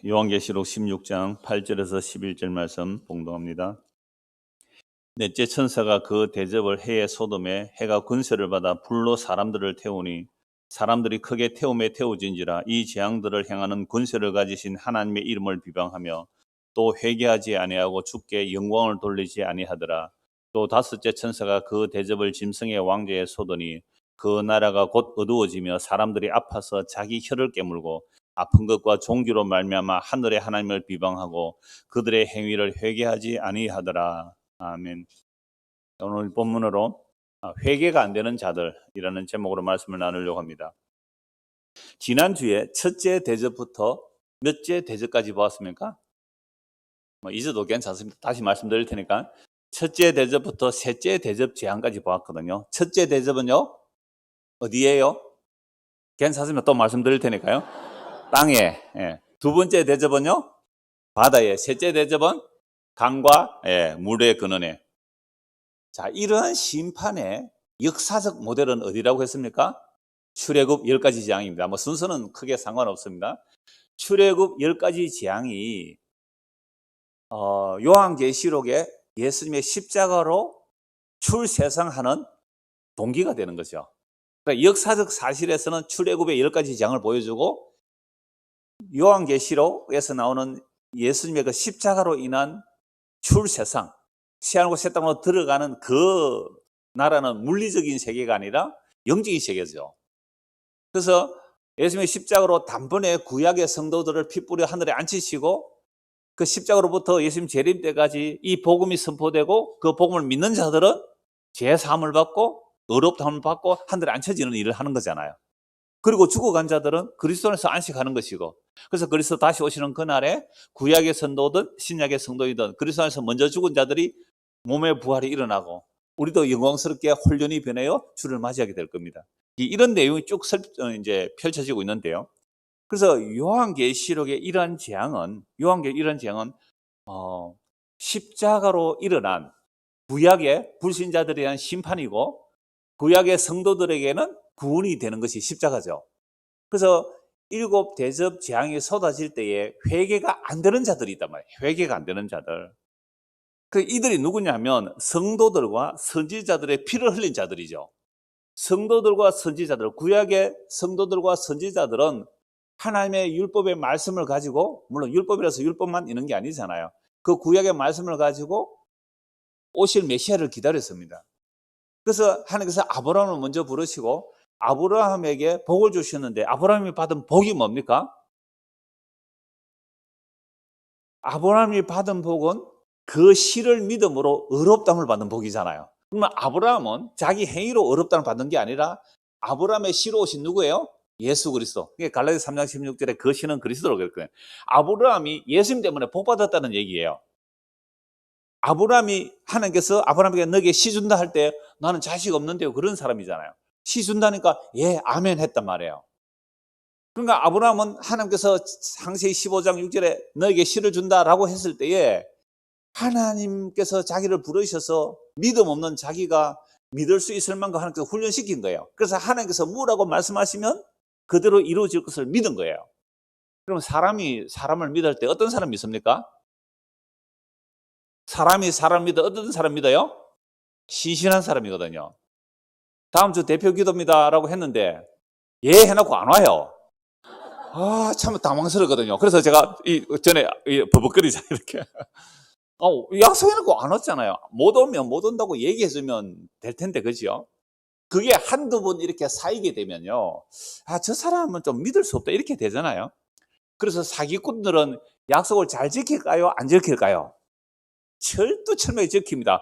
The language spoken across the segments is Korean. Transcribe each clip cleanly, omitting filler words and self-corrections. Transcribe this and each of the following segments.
요한계시록 16장 8절에서 11절 말씀 봉독합니다. 넷째 천사가 그 대접을 해에 소돔에 해가 군세를 받아 불로 사람들을 태우니 사람들이 크게 태움에 태워진지라. 이 재앙들을 행하는 군세를 가지신 하나님의 이름을 비방하며 또 회개하지 아니하고 주께 영광을 돌리지 아니하더라. 또 다섯째 천사가 그 대접을 짐승의 왕좌에 쏟으니 그 나라가 곧 어두워지며 사람들이 아파서 자기 혀를 깨물고 아픈 것과 종기로 말미암아 하늘의 하나님을 비방하고 그들의 행위를 회개하지 아니하더라. 아멘. 오늘 본문으로 회개가 안 되는 자들이라는 제목으로 말씀을 나누려고 합니다. 지난주에 첫째 대접부터 몇째 대접까지 보았습니까? 잊어도 괜찮습니다. 다시 말씀드릴 테니까. 첫째 대접부터 셋째 대접 재앙까지 보았거든요. 첫째 대접은요, 어디예요? 괜찮습니다. 또 말씀드릴 테니까요. 땅에. 두 번째 대접은요, 바다에. 셋째 대접은 강과 물의 근원에. 자, 이러한 심판의 역사적 모델은 어디라고 했습니까? 출애굽 10가지 재앙입니다. 순서는 크게 상관없습니다. 출애굽 10가지 재앙이 요한계시록에 예수님의 십자가로 출세상하는 동기가 되는 거죠. 그러니까 역사적 사실에서는 출애굽의 10가지 재앙을 보여주고 요한계시록에서 나오는 예수님의 그 십자가로 인한 출세상, 새하늘과 새 땅으로 들어가는 그 나라는 물리적인 세계가 아니라 영적인 세계죠. 그래서 예수님의 십자가로 단번에 구약의 성도들을 피 뿌려 하늘에 앉히시고 그 십자가로부터 예수님 재림 때까지 이 복음이 선포되고 그 복음을 믿는 자들은 죄 사함을 받고 의롭다함을 받고 하늘에 앉혀지는 일을 하는 거잖아요. 그리고 죽어간 자들은 그리스도 안에서 안식하는 것이고, 그래서 그리스도 다시 오시는 그날에 구약의 성도든 신약의 성도이든 그리스도 안에서 먼저 죽은 자들이 몸의 부활이 일어나고 우리도 영광스럽게 홀련히 변하여 주를 맞이하게 될 겁니다. 이런 내용이 쭉 이제 펼쳐지고 있는데요. 그래서 요한계시록의 이러한 재앙은 십자가로 일어난 구약의 불신자들에 대한 심판이고 구약의 성도들에게는 구원이 되는 것이 십자가죠. 그래서 7 대접 재앙이 쏟아질 때에 회개가 안 되는 자들이 있단 말이에요. 회개가 안 되는 자들. 이들이 누구냐면 성도들과 선지자들의 피를 흘린 자들이죠. 성도들과 선지자들, 구약의 성도들과 선지자들은 하나님의 율법의 말씀을 가지고, 물론 율법이라서 율법만 있는 게 아니잖아요. 그 구약의 말씀을 가지고 오실 메시아를 기다렸습니다. 그래서 하나님께서 아브라함을 먼저 부르시고 아브라함에게 복을 주셨는데 아브라함이 받은 복이 뭡니까? 아브라함이 받은 복은 그 시를 믿음으로 의롭다함을 받는 복이잖아요. 그러면 아브라함은 자기 행위로 의롭다함을 받는 게 아니라 아브라함의 시로 오신 누구예요? 예수 그리스도. 갈라디아 3장 16절에 그 시는 그리스도라고 그랬거든요. 아브라함이 예수님 때문에 복 받았다는 얘기예요. 아브라함이 하나님께서 아브라함에게 너에게 시 준다 할 때 나는 자식 없는데요, 그런 사람이잖아요. 시 준다니까 예 아멘 했단 말이에요. 그러니까 아브라함은 하나님께서 창세기 15장 6절에 너에게 시를 준다라고 했을 때에 하나님께서 자기를 부르셔서 믿음 없는 자기가 믿을 수 있을 만큼 하나님께서 훈련시킨 거예요. 그래서 하나님께서 뭐라고 말씀하시면 그대로 이루어질 것을 믿은 거예요. 그럼 사람이 사람을 믿을 때 어떤 사람 믿습니까? 사람이 사람 믿어 어떤 사람 믿어요? 신실한 사람이거든요. 다음 주 대표 기도입니다라고 했는데 예 해놓고 안 와요. 참 당황스럽거든요. 그래서 제가 전에 버벅거리자 이렇게 약속해놓고 안 왔잖아요. 못 오면 못 온다고 얘기해주면 될 텐데, 그죠? 그게 한두 번 이렇게 쌓이게 되면요, 저 사람은 좀 믿을 수 없다 이렇게 되잖아요. 그래서 사기꾼들은 약속을 잘 지킬까요? 안 지킬까요? 철두철미하게 지킵니다.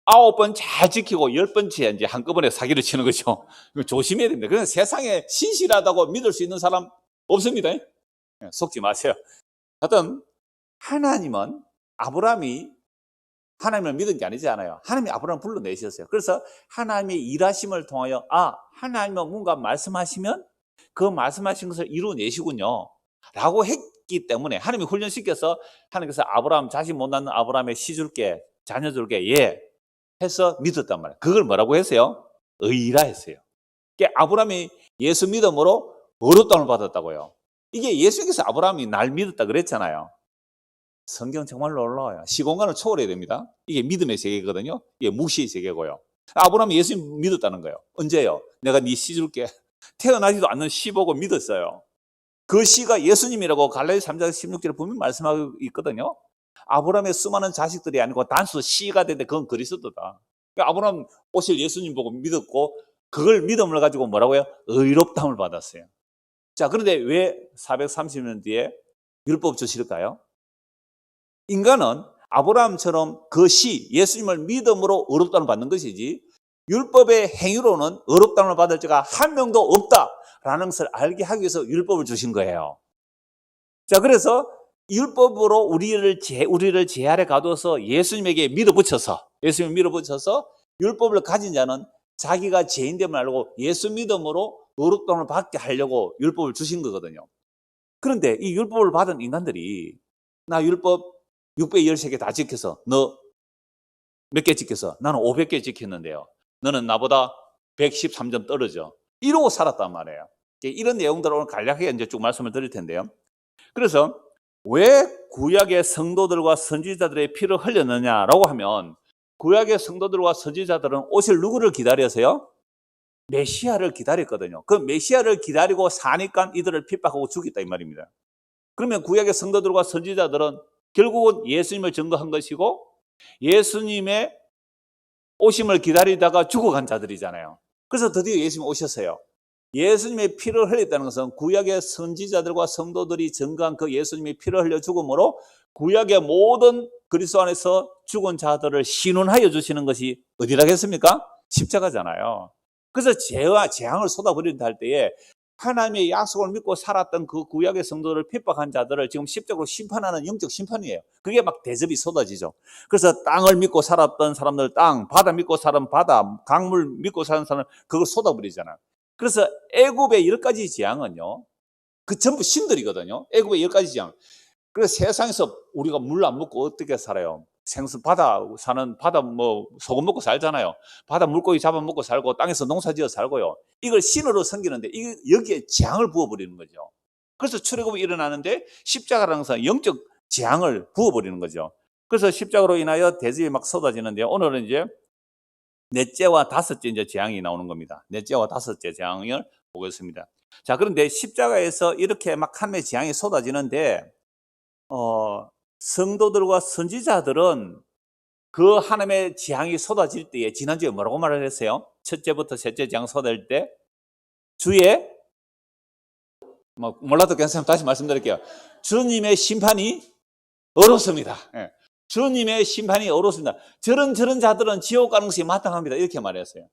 9번 잘 지키고 10번째 이제 한꺼번에 사기를 치는 거죠. 조심해야 됩니다. 그래서 세상에 신실하다고 믿을 수 있는 사람 없습니다. 속지 마세요. 하여튼 하나님은 아브라함이 하나님을 믿은 게 아니잖아요. 하나님이 아브라함을 불러내셨어요. 그래서 하나님의 일하심을 통하여 하나님은 뭔가 말씀하시면 그 말씀하신 것을 이루어내시군요 라고 했기 때문에 하나님이 훈련시켜서 하나님께서 아브라함, 자식 못 낳는 아브라함의 시 줄게, 자녀 줄게 예 해서 믿었단 말이에요. 그걸 뭐라고 했어요? 의라 했어요. 그러니까 아브라함이 예수 믿음으로 의롭다함을 받았다고요. 이게 예수님께서 아브라함이 날 믿었다 그랬잖아요. 성경 정말 놀라워요. 시공간을 초월해야 됩니다. 이게 믿음의 세계거든요. 이게 무시의 세계고요. 아브라함이 예수님 믿었다는 거예요. 언제요? 내가 네 씨 줄게. 태어나지도 않는 씨 보고 믿었어요. 그 씨가 예수님이라고 갈라디아 3장 16절에 분명히 말씀하고 있거든요. 아브라함의 수많은 자식들이 아니고 단수 씨가 되는데 그건 그리스도다. 그러니까 아브라함 오실 예수님 보고 믿었고 그걸 믿음을 가지고 뭐라고요? 의롭다함을 받았어요. 자, 그런데 왜 430년 뒤에 율법 주실까요? 인간은 아브라함처럼 그 씨, 예수님을 믿음으로 의롭다함을 받는 것이지 율법의 행위로는 의롭다함을 받을 자가 한 명도 없다라는 것을 알게 하기 위해서 율법을 주신 거예요. 자, 그래서 율법으로 우리를 제 아래 가둬서 예수님에게 예수님을 밀어붙여서 율법을 가진 자는 자기가 죄인됨을 알고 예수 믿음으로 의롭다함을 받게 하려고 율법을 주신 거거든요. 그런데 이 율법을 받은 인간들이 나 율법 613개 다 지켜서 너 몇 개 지켜서 나는 500개 지켰는데요. 너는 나보다 113점 떨어져. 이러고 살았단 말이에요. 이런 내용들을 오늘 간략하게 이제 쭉 말씀을 드릴 텐데요. 그래서 왜 구약의 성도들과 선지자들의 피를 흘렸느냐라고 하면 구약의 성도들과 선지자들은 오실 누구를 기다려서요? 메시아를 기다렸거든요. 그 메시아를 기다리고 사니까 이들을 핍박하고 죽였다 이 말입니다. 그러면 구약의 성도들과 선지자들은 결국은 예수님을 증거한 것이고 예수님의 오심을 기다리다가 죽어간 자들이잖아요. 그래서 드디어 예수님이 오셨어요. 예수님의 피를 흘렸다는 것은 구약의 선지자들과 성도들이 증거한 그 예수님의 피를 흘려 죽음으로 구약의 모든 그리스도 안에서 죽은 자들을 신원하여 주시는 것이 어디라겠습니까? 십자가잖아요. 그래서 죄와 재앙을 쏟아버린다 할 때에 하나님의 약속을 믿고 살았던 그 구약의 성도를 핍박한 자들을 지금 십자가로 심판하는 영적 심판이에요. 그게 막 대접이 쏟아지죠. 그래서 땅을 믿고 살았던 사람들 땅, 바다 믿고 사는 바다, 강물 믿고 사는 사람 그걸 쏟아버리잖아요. 그래서 애굽의 10가지 재앙은요, 그 전부 신들이거든요. 애굽의 10가지 재앙. 그래서 세상에서 우리가 물 안 먹고 어떻게 살아요? 바다 소금 먹고 살잖아요. 바다 물고기 잡아먹고 살고 땅에서 농사지어 살고요. 이걸 신으로 섬기는데 여기에 재앙을 부어버리는 거죠. 그래서 출애굽이 일어나는데 십자가라는 것은 영적 재앙을 부어버리는 거죠. 그래서 십자가로 인하여 대접이 막 쏟아지는데 오늘은 이제 넷째와 다섯째 이제 재앙이 나오는 겁니다. 넷째와 다섯째 재앙을 보겠습니다. 자, 그런데 십자가에서 이렇게 막 하나님의 재앙이 쏟아지는데 성도들과 선지자들은 그 하나님의 재앙이 쏟아질 때에 지난주에 뭐라고 말을 했어요? 첫째부터 셋째 재앙 쏟아질 때 주의 몰라도 괜찮으면 다시 말씀드릴게요. 주님의 심판이 어렵습니다. 예. 주님의 심판이 어렵습니다. 저런 자들은 지옥 가는 것이 마땅합니다. 이렇게 말했어요.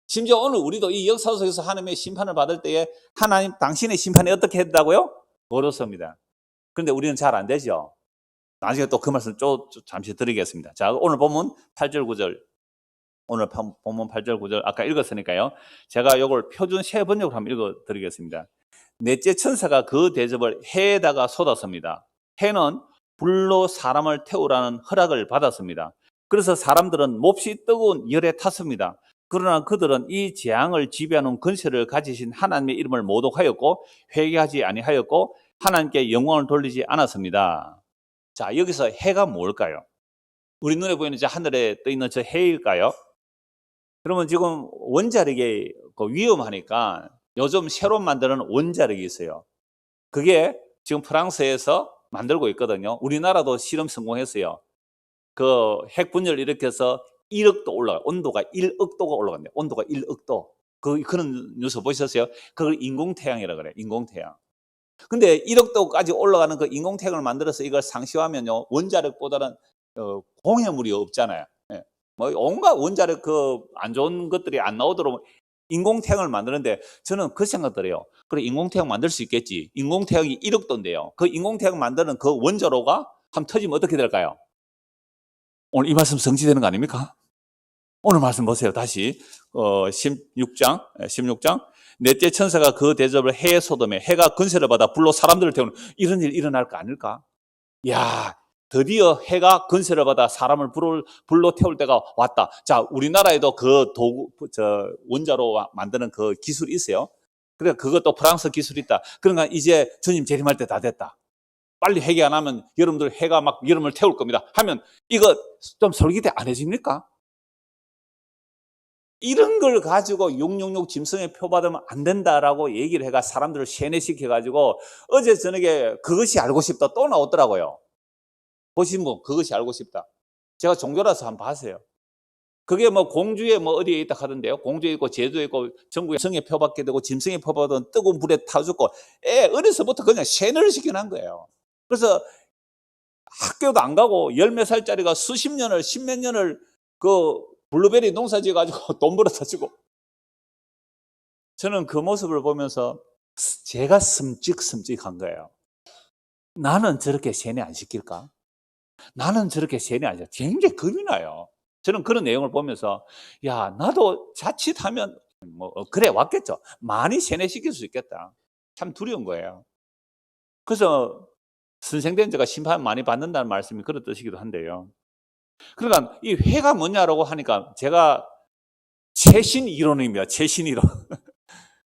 심지어 오늘 우리도 이 역사 속에서 하나님의 심판을 받을 때에 하나님 당신의 심판이 어떻게 했다고요? 어렵습니다. 그런데 우리는 잘 안 되죠. 나중에 또 그 말씀 잠시 드리겠습니다. 자, 오늘 본문 8절 9절. 오늘 본문 8절 9절 아까 읽었으니까요. 제가 이걸 표준 새 번역으로 한번 읽어 드리겠습니다. 넷째 천사가 그 대접을 해에다가 쏟았습니다. 해는 불로 사람을 태우라는 허락을 받았습니다. 그래서 사람들은 몹시 뜨거운 열에 탔습니다. 그러나 그들은 이 재앙을 지배하는 권세를 가지신 하나님의 이름을 모독하였고 회개하지 아니하였고 하나님께 영광을 돌리지 않았습니다. 자, 여기서 해가 뭘까요? 우리 눈에 보이는 저 하늘에 떠 있는 저 해일까요? 그러면 지금 원자력이 위험하니까 요즘 새로 만드는 원자력이 있어요. 그게 지금 프랑스에서 만들고 있거든요. 우리나라도 실험 성공했어요. 그 핵 분열을 일으켜서 1억도 올라가요. 온도가 1억도가 올라간대요. 온도가 1억도. 그런 뉴스 보셨어요? 그걸 인공태양이라고 그래요. 인공태양. 근데 1억도까지 올라가는 그 인공태양을 만들어서 이걸 상시하면요, 원자력보다는 공해물이 없잖아요. 예. 온갖 원자력 안 좋은 것들이 안 나오도록 인공태양을 만드는데 저는 그 생각을 해요. 그래, 인공태양 만들 수 있겠지. 인공태양이 1억도인데요. 그 인공태양 만드는 그 원자로가 한번 터지면 어떻게 될까요? 오늘 이 말씀 성취되는 거 아닙니까? 오늘 말씀 보세요. 다시 16장 넷째 천사가 그 대접을 해에 쏟음에 해가 근세를 받아 불로 사람들을 태우는 이런 일 일어날 거 아닐까? 야, 드디어 해가 근세를 받아 사람을 불로 태울 때가 왔다. 자, 우리나라에도 그 원자로 만드는 그 기술이 있어요. 그러니까 그것도 프랑스 기술이 있다. 그러니까 이제 주님 재림할 때 다 됐다. 빨리 회개 안 하면 여러분들 해가 막 여름을 태울 겁니다. 하면 이거 좀 솔깃해 안 해집니까? 이런 걸 가지고 666 짐승의 표 받으면 안 된다라고 얘기를 해가 사람들을 세뇌시켜가지고 어제 저녁에 그것이 알고 싶다 또 나오더라고요. 보신 분 그것이 알고 싶다. 제가 종교라서 한번 봐세요. 그게 뭐 공주에 뭐 어디에 있다 하던데요. 공주에 있고 제주에 있고 전국에 성의 표 받게 되고 짐승의 표 받으면 뜨거운 불에 타 죽고 어려서부터 그냥 세뇌를 시켜놓은 거예요. 그래서 학교도 안 가고 열 몇 살짜리가 수십 년을 십몇 년을 그 블루베리 농사 지어가지고 돈 벌어다 주고 저는 그 모습을 보면서 제가 섬찟한 거예요. 나는 저렇게 세뇌 안 시킬까? 나는 저렇게 세뇌 안 시킬까? 굉장히 겁이 나요. 저는 그런 내용을 보면서 야 나도 자칫하면 뭐 그래 왔겠죠. 많이 세뇌시킬 수 있겠다. 참 두려운 거예요. 그래서 선생된 자가 심판 많이 받는다는 말씀이 그런 뜻이기도 한데요. 그러니까 이 회가 뭐냐라고 하니까 제가 최신 이론입니다. 최신 이론.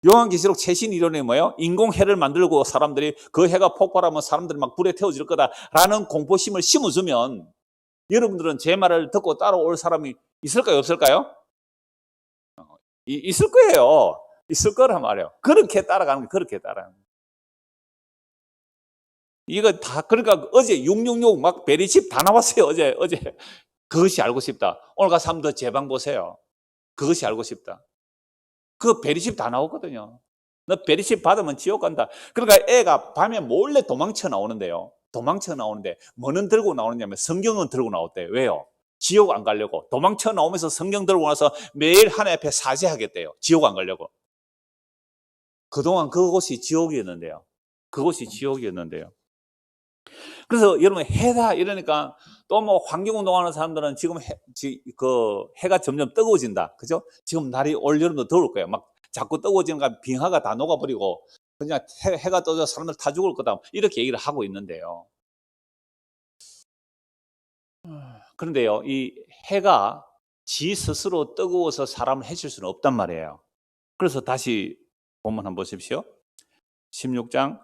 요한계시록 최신 이론이 뭐예요? 인공해를 만들고 사람들이 그 해가 폭발하면 사람들이 막 불에 태워질 거다라는 공포심을 심어주면 여러분들은 제 말을 듣고 따라올 사람이 있을까요? 없을까요? 있을 거예요. 있을 거란 말이에요. 그렇게 따라가는 거 그렇게 따라가는 거. 이거 다 그러니까 어제 666 막 베리칩 다 나왔어요. 어제 그것이 알고 싶다. 오늘 가서 한번 더 재방 보세요. 그것이 알고 싶다. 그 베리칩 다 나오거든요. 너 베리칩 받으면 지옥 간다. 그러니까 애가 밤에 몰래 도망쳐 나오는데요. 도망쳐 나오는데 뭐는 들고 나오느냐면 성경은 들고 나왔대요. 왜요? 지옥 안 가려고. 도망쳐 나오면서 성경 들고 나서 매일 하나님 앞에 사죄하겠대요. 지옥 안 가려고. 그동안 그곳이 지옥이었는데요. 그곳이 지옥이었는데요. 그래서 여러분 해다 이러니까 또 뭐 환경운동하는 사람들은 지금 해가 점점 뜨거워진다. 그죠? 지금 날이 올 여름도 더울 거예요. 막 자꾸 뜨거워지니까 빙하가 다 녹아버리고 그냥 해가 떠져 사람들 다 죽을 거다. 이렇게 얘기를 하고 있는데요. 그런데요, 이 해가 지 스스로 뜨거워서 사람을 해칠 수는 없단 말이에요. 그래서 다시 본문 한번 보십시오. 16장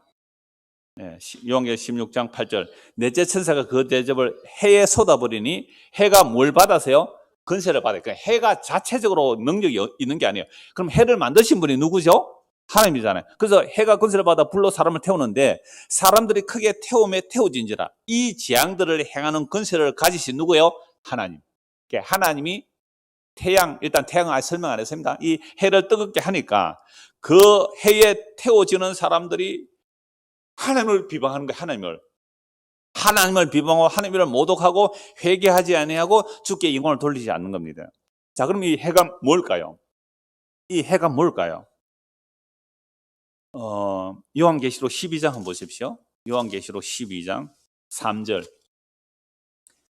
요한계시록 16장 8절 넷째 천사가 그 대접을 해에 쏟아버리니 해가 뭘 받아서요? 건세를 받아요. 그러니까 해가 자체적으로 능력이 있는 게 아니에요. 그럼 해를 만드신 분이 누구죠? 하나님이잖아요. 그래서 해가 건세를 받아 불로 사람을 태우는데 사람들이 크게 태움에 태워진지라 이 재앙들을 행하는 건세를 가지신 누구예요? 하나님. 그러니까 하나님이 일단 태양은 아직 설명 안 했습니다. 이 해를 뜨겁게 하니까 그 해에 태워지는 사람들이 하나님을 비방하는 거예요. 하나님을 비방하고 하나님을 모독하고 회개하지 아니하고 주께 영광을 돌리지 않는 겁니다. 자, 그럼 이 해가 뭘까요? 이 해가 뭘까요? 요한계시록 12장 한번 보십시오. 요한계시록 12장 3절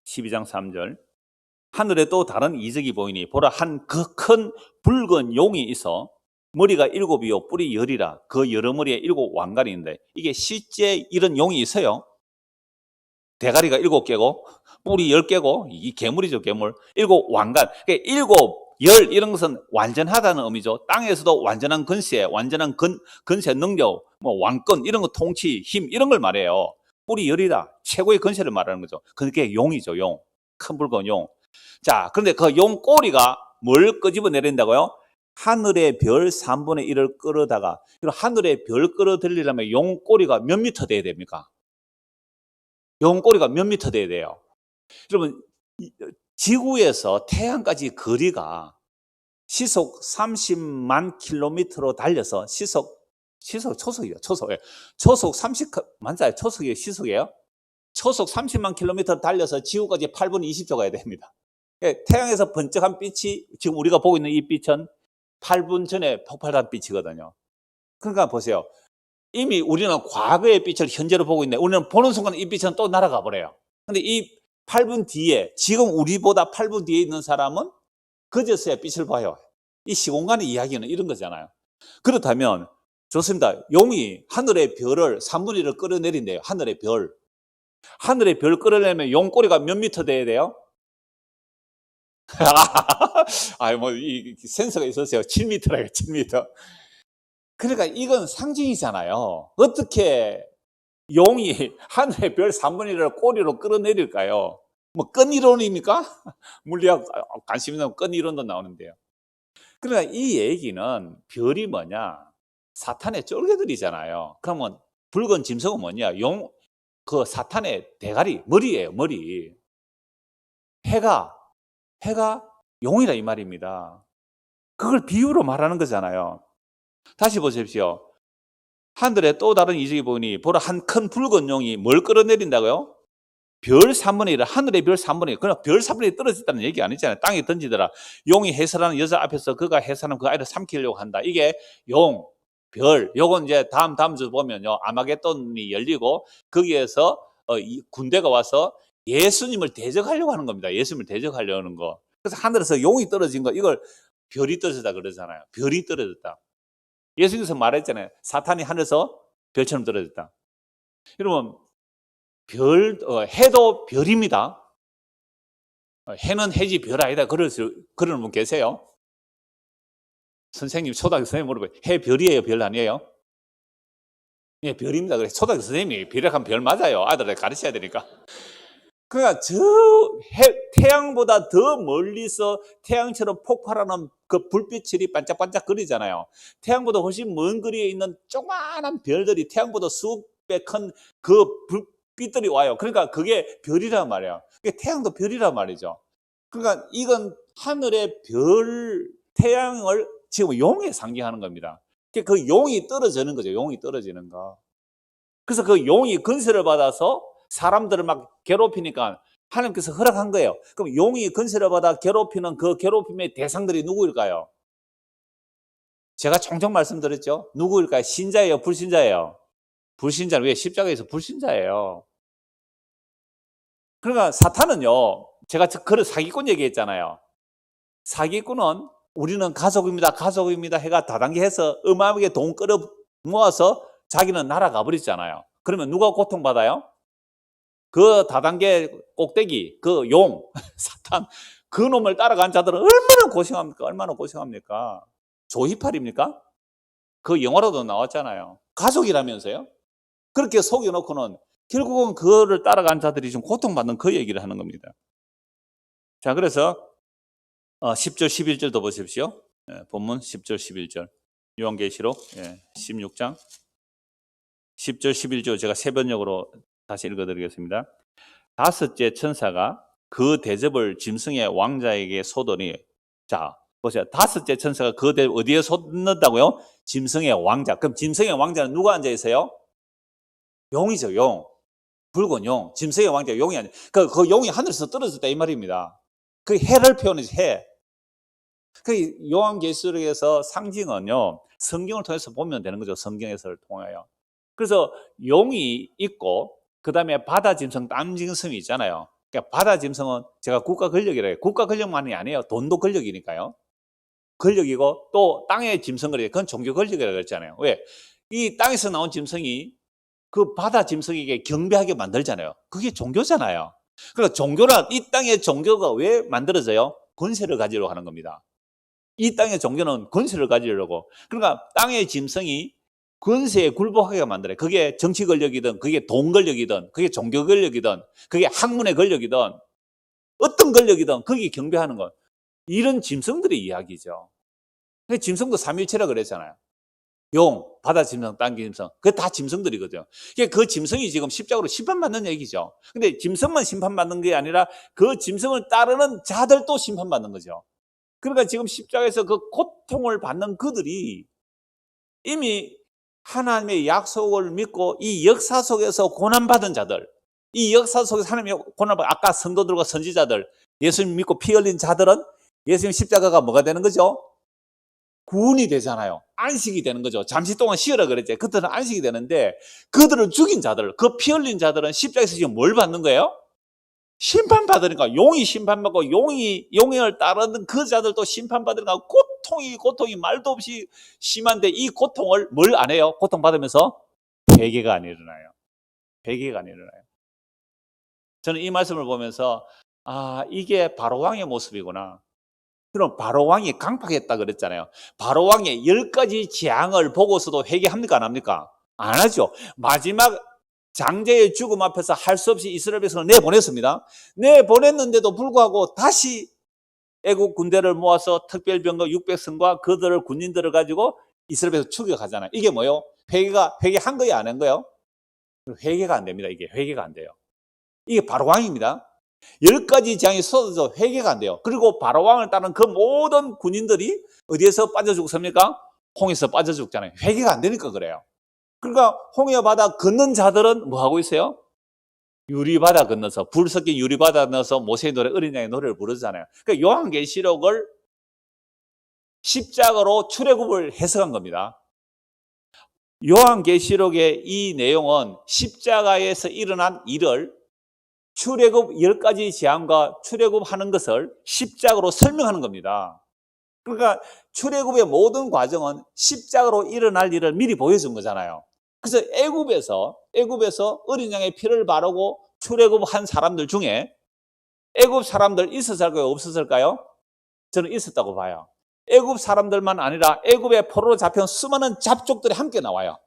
12장 3절 하늘에 또 다른 이적이 보이니 보라 한 그 큰 붉은 용이 있어 머리가 7이요 뿔이 10이라 그 여러 머리에 7 왕관이 있는데 이게 실제 이런 용이 있어요. 대가리가 7개고 뿔이 10개고 이 괴물이죠 괴물. 7 왕관. 그러니까 7, 10 이런 것은 완전하다는 의미죠. 땅에서도 완전한 건세, 완전한 건세 능력, 뭐 왕권 이런 거 통치, 힘 이런 걸 말해요. 뿔이 10이다. 최고의 건세를 말하는 거죠. 그게 용이죠. 용. 큰 붉은 용. 자, 그런데 그 용 꼬리가 뭘 끄집어 내린다고요? 하늘의 별 3분의 1을 끌어다가 하늘의 별 끌어들이려면 용 꼬리가 몇 미터 돼야 됩니까? 용 꼬리가 몇 미터 돼야 돼요? 여러분 지구에서 태양까지 거리가 시속 30만 킬로미터로 달려서 초속이에요. 초속 30만 초속이에요. 시속이에요. 초속 30만 킬로미터 달려서 지구까지 8분 20초 가야 됩니다. 태양에서 번쩍한 빛이 지금 우리가 보고 있는 이 빛은 8분 전에 폭발한 빛이거든요. 그러니까 보세요. 이미 우리는 과거의 빛을 현재로 보고 있는데 우리는 보는 순간 이 빛은 또 날아가 버려요. 근데 이 8분 뒤에 지금 우리보다 8분 뒤에 있는 사람은 그제서야 빛을 봐요. 이 시공간의 이야기는 이런 거잖아요. 그렇다면 좋습니다. 용이 하늘의 별을 3분의 1을 끌어내린대요. 하늘의 별 끌어내려면 용 꼬리가 몇 미터 돼야 돼요? 이 센서가 있었어요. 7m라요, 7m. 그러니까 이건 상징이잖아요. 어떻게 용이 하늘의 별 3분의 1을 꼬리로 끌어내릴까요? 뭐 끈이론입니까? 물리학 관심 있는 끈이론도 나오는데요. 그러니까 이 얘기는 별이 뭐냐? 사탄의 쫄개들이잖아요. 그러면 붉은 짐승은 뭐냐? 그 사탄의 대가리, 머리예요, 머리. 해가 용이라 이 말입니다. 그걸 비유로 말하는 거잖아요. 다시 보십시오. 하늘에 또 다른 이적이 보니 보라 한 큰 붉은 용이 뭘 끌어내린다고요? 별 3분의 1, 하늘의 별 3분의 1. 그냥 별 3분의 1 떨어졌다는 얘기 아니잖아요. 땅에 던지더라. 용이 해설하는 여자 앞에서 그가 해설하는 그 아이를 삼키려고 한다. 이게 용, 별. 요건 이제 다음 주 보면요. 아마겟돈이 열리고 거기에서 이 군대가 와서 예수님을 대적하려고 하는 겁니다. 예수님을 대적하려고 하는 거. 그래서 하늘에서 용이 떨어진 거, 이걸 별이 떨어졌다 그러잖아요. 별이 떨어졌다. 예수님께서 말했잖아요. 사탄이 하늘에서 별처럼 떨어졌다. 여러분, 해도 별입니다. 해는 해지 별 아니다. 그러는 분 계세요? 선생님, 초등학교 선생님 물어봐요. 해 별이에요? 별 아니에요? 예, 별입니다. 그래, 초등학교 선생님이 별이라고 하면 별 맞아요. 아들을 가르쳐야 되니까. 그러니까 태양보다 더 멀리서 태양처럼 폭발하는 그 불빛이 반짝반짝 거리잖아요. 태양보다 훨씬 먼 거리에 있는 조그마한 별들이 태양보다 수백 큰 그 불빛들이 와요. 그러니까 그게 별이란 말이에요. 태양도 별이란 말이죠. 그러니까 이건 하늘의 태양을 지금 용에 상징하는 겁니다. 그 용이 떨어지는 거죠. 용이 떨어지는 거. 그래서 그 용이 건설을 받아서 사람들을 막 괴롭히니까 하나님께서 허락한 거예요. 그럼 용이 건설을 받아 괴롭히는 그 괴롭힘의 대상들이 누구일까요? 제가 종종 말씀드렸죠. 누구일까요? 신자예요? 불신자예요? 불신자는 왜? 십자가에서 불신자예요. 그러니까 사탄은요, 제가 그런 사기꾼 얘기했잖아요. 사기꾼은 우리는 가족입니다 해가 다단계 해서 어마어마하게 돈 끌어 모아서 자기는 날아가 버리잖아요. 그러면 누가 고통받아요? 그 다단계 꼭대기, 그 용, 사탄, 그 놈을 따라간 자들은 얼마나 고생합니까? 얼마나 고생합니까? 조이팔입니까? 그 영화로도 나왔잖아요. 가족이라면서요? 그렇게 속여놓고는 결국은 그거를 따라간 자들이 좀 고통받는 그 얘기를 하는 겁니다. 자, 그래서 10절, 11절도 보십시오. 본문 10절, 11절. 요한계시록 16장 10절, 11절 제가 세 번역으로 다시 읽어드리겠습니다. 다섯째 천사가 그 대접을 짐승의 왕자에게 쏟으니, 자 보세요. 다섯째 천사가 그 대접 어디에 쏟는다고요? 짐승의 왕자. 그럼 짐승의 왕자는 누가 앉아 있어요? 용이죠, 용. 붉은 용. 짐승의 왕자 용이 아니에요. 그 용이 하늘에서 떨어졌다 이 말입니다. 그 해를 표현해서 해. 그 요한계시록에서 상징은요, 성경을 통해서 보면 되는 거죠. 성경에서를 통하여. 그래서 용이 있고 그 다음에 바다 짐승, 땅 짐승이 있잖아요. 그러니까 바다 짐승은 제가 국가 권력이라 해요. 국가 권력만이 아니에요. 돈도 권력이니까요. 권력이고 또 땅의 짐승거리, 그건 종교 권력이라고 했잖아요. 왜? 이 땅에서 나온 짐승이 그 바다 짐승에게 경배하게 만들잖아요. 그게 종교잖아요. 그러니까 이 땅의 종교가 왜 만들어져요? 권세를 가지려고 하는 겁니다. 이 땅의 종교는 권세를 가지려고. 그러니까 땅의 짐승이 권세에 굴복하게 만들어요. 그게 정치 권력이든, 그게 돈 권력이든, 그게 종교 권력이든, 그게 학문의 권력이든, 어떤 권력이든 거기 경배하는 것. 이런 짐승들의 이야기죠. 짐승도 삼위일체라 그랬잖아요. 용, 바다 짐승, 땅 짐승. 그게 다 짐승들이거든요. 그 짐승이 지금 십자가로 심판받는 얘기죠. 근데 짐승만 심판받는 게 아니라 그 짐승을 따르는 자들도 심판받는 거죠. 그러니까 지금 십자가에서 그 고통을 받는 그들이 이미 하나님의 약속을 믿고 이 역사 속에서 고난받은 자들, 이 역사 속에서 하나님의 고난받은 아까 성도들과 선지자들, 예수님 믿고 피 흘린 자들은 예수님 십자가가 뭐가 되는 거죠? 구원이 되잖아요. 안식이 되는 거죠. 잠시 동안 쉬어라 그랬지. 그들은 안식이 되는데 그들을 죽인 자들, 그 피 흘린 자들은 십자가에서 지금 뭘 받는 거예요? 심판받으니까. 용이 심판받고 용을 따르는 그 자들도 심판받으니까 고통이 말도 없이 심한데 이 고통을 뭘 안 해요? 고통받으면서 회개가 안 일어나요. 회개가 안 일어나요. 저는 이 말씀을 보면서 이게 바로 왕의 모습이구나. 그럼 바로 왕이 강팍했다 그랬잖아요. 바로 왕의 10가지 재앙을 보고서도 회개합니까? 안 합니까? 안 하죠. 마지막 장제의 죽음 앞에서 할 수 없이 이스라엘 백성을 내보냈습니다. 내보냈는데도 불구하고 다시 애국 군대를 모아서 특별병거 600성과 그들을 군인들을 가지고 이스라엘 백성 추격하잖아요. 이게 뭐예요? 회개한 거예요? 안 한 거예요? 회개가 안 됩니다. 이게 회개가 안 돼요. 이게 바로 왕입니다. 10가지 재앙이 쏟아져 회개가 안 돼요. 그리고 바로 왕을 따른 그 모든 군인들이 어디에서 빠져 죽습니까? 홍해에서 빠져 죽잖아요. 회개가 안 되니까 그래요. 그러니까 홍해 바다 건넌 자들은 뭐 하고 있어요? 유리바다 건너서 불 섞인 유리바다 건너서 모세의 노래, 어린 양의 노래를 부르잖아요. 그러니까 요한계시록을 십자가로 출애굽을 해석한 겁니다. 요한계시록의 이 내용은 십자가에서 일어난 일을 출애굽 10가지 재앙과 출애굽하는 것을 십자가로 설명하는 겁니다. 그러니까 출애굽의 모든 과정은 십자가로 일어날 일을 미리 보여준 거잖아요. 그래서 애굽에서 어린 양의 피를 바르고 출애굽한 사람들 중에 애굽 사람들 있었을까요? 없었을까요? 저는 있었다고 봐요. 애굽 사람들만 아니라 애굽의 포로로 잡혀온 수많은 잡족들이 함께 나와요.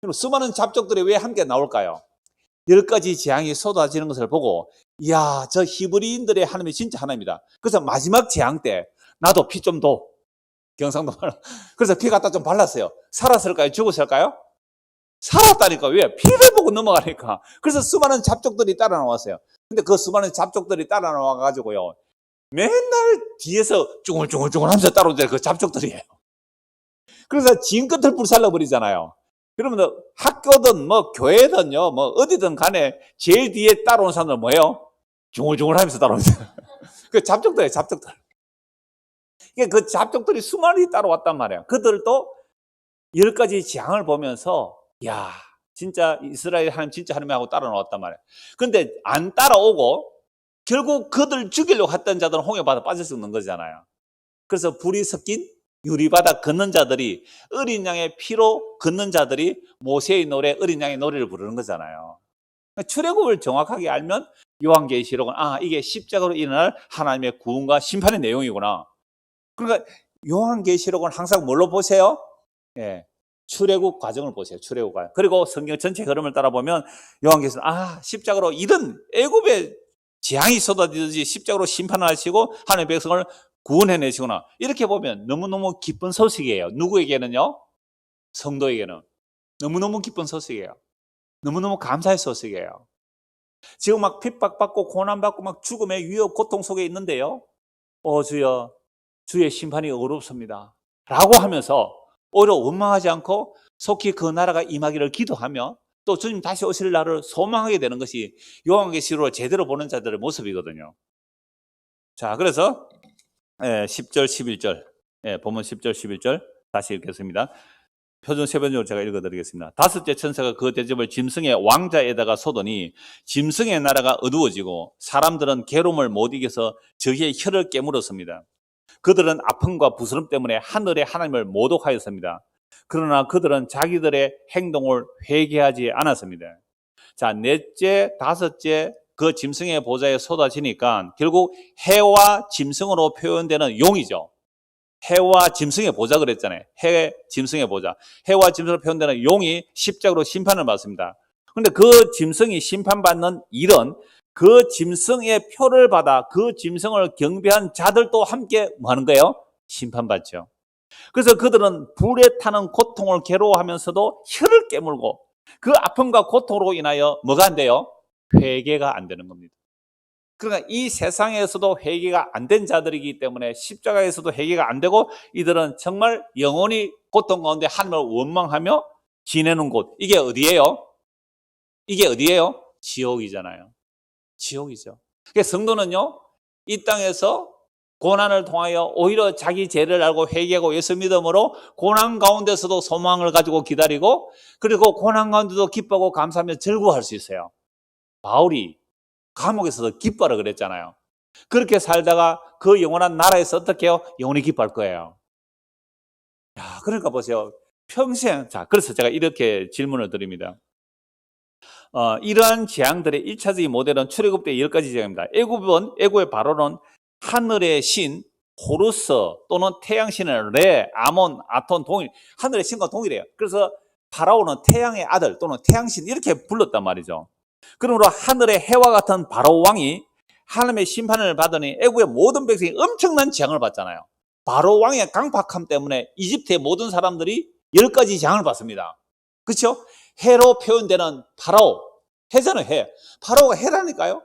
그리고 수많은 잡족들이 왜 함께 나올까요? 10가지 재앙이 쏟아지는 것을 보고 이야, 저 히브리인들의 하나님이 진짜 하나님이다. 그래서 마지막 재앙 때 나도 피 좀 둬. 경상도 말. 그래서 피 갖다 좀 발랐어요. 살았을까요? 죽었을까요? 살았다니까. 왜? 피를 보고 넘어가니까. 그래서 수많은 잡족들이 따라 나왔어요. 근데 그 수많은 잡족들이 따라 나와가지고요, 맨날 뒤에서 쭈글쭈글쭈글 하면서 따라오잖아요. 그 잡족들이에요. 그래서 진 끝을 불살라버리잖아요. 그러면 학교든 뭐 교회든요, 뭐 어디든 간에 제일 뒤에 따라오는 사람들 뭐예요? 중얼중얼 하면서 따라오죠. 그 잡족들이에요, 잡족들. 그 잡족들이 수많이 따라왔단 말이에요. 그들도 10가지 재앙을 보면서 야, 진짜 이스라엘 하나님 진짜 하나님하고 따라 나왔단 말이에요. 그런데 안 따라오고 결국 그들 죽이려고 했던 자들은 홍해바다 빠져 죽는 거잖아요. 그래서 불이 섞인 유리바다 걷는 자들이, 어린 양의 피로 걷는 자들이 모세의 노래, 어린 양의 노래를 부르는 거잖아요. 출애굽을 정확하게 알면 요한계시록은 이게 십자가로 일어날 하나님의 구원과 심판의 내용이구나. 그러니까 요한계시록은 항상 뭘로 보세요? 예, 출애굽 과정을 보세요. 출애굽 과정. 그리고 성경 전체 흐름을 따라 보면 요한계시록 십자가로 이런 애굽의 재앙이 쏟아지듯이 십자가로 심판을 하시고 하나님의 백성을 구원해내시구나. 이렇게 보면 너무너무 기쁜 소식이에요. 누구에게는요? 성도에게는. 너무너무 기쁜 소식이에요. 너무너무 감사의 소식이에요. 지금 막 핍박받고 고난받고 막 죽음의 위협, 고통 속에 있는데요. 주여, 주의 심판이 어렵습니다. 라고 하면서 오히려 원망하지 않고 속히 그 나라가 임하기를 기도하며 또 주님 다시 오실 날을 소망하게 되는 것이 요한계시록을 제대로 보는 자들의 모습이거든요. 자, 그래서 10절, 11절, 본문 10절, 11절 다시 읽겠습니다. 표준 세번역으로 제가 읽어드리겠습니다. 다섯째 천사가 그 대접을 짐승의 왕자에다가 쏟으니 짐승의 나라가 어두워지고 사람들은 괴로움을 못 이겨서 저희의 혀를 깨물었습니다. 그들은 아픔과 부스럼 때문에 하늘의 하나님을 모독하였습니다. 그러나 그들은 자기들의 행동을 회개하지 않았습니다. 자, 넷째, 다섯째 그 짐승의 보좌에 쏟아지니까 결국 해와 짐승으로 표현되는 용이죠. 해와 짐승의 보좌 그랬잖아요. 해, 짐승의 보좌. 해와 짐승으로 표현되는 용이 십자가로 심판을 받습니다. 그런데 그 짐승이 심판받는 일은 그 짐승의 표를 받아 그 짐승을 경배한 자들도 함께 뭐 하는 거예요? 심판받죠. 그래서 그들은 불에 타는 고통을 괴로워하면서도 혀를 깨물고 그 아픔과 고통으로 인하여 뭐가 안 돼요? 회개가 안 되는 겁니다. 그러니까 이 세상에서도 회개가 안 된 자들이기 때문에 십자가에서도 회개가 안 되고 이들은 정말 영원히 고통 가운데 하나님을 원망하며 지내는 곳. 이게 어디예요? 이게 어디예요? 지옥이잖아요. 지옥이죠. 그러니까 성도는요, 이 땅에서 고난을 통하여 오히려 자기 죄를 알고 회개하고 예수 믿음으로 고난 가운데서도 소망을 가지고 기다리고 그리고 고난 가운데도 기뻐하고 감사하며 즐거워할 수 있어요. 바울이 감옥에서도 기뻐하라 그랬잖아요. 그렇게 살다가 그 영원한 나라에서 어떻게 해요? 영원히 기뻐할 거예요. 야, 그러니까 보세요. 평생, 자, 그래서 제가 이렇게 질문을 드립니다. 이러한 재앙들의 1차적인 모델은 출애굽 때 10가지 재앙입니다. 애굽의 바로는 하늘의 신 호루스 또는 태양신은 레, 아몬, 아톤, 동일, 하늘의 신과 동일해요. 그래서 파라오는 태양의 아들 또는 태양신 이렇게 불렀단 말이죠. 그러므로 하늘의 해와 같은 바로 왕이 하나님의 심판을 받으니 애국의 모든 백성이 엄청난 재앙을 받잖아요. 바로 왕의 강팍함 때문에 이집트의 모든 사람들이 10가지 재앙을 받습니다. 그렇죠? 해로 표현되는 파라오, 해잖아요. 해. 파라오가 해라니까요.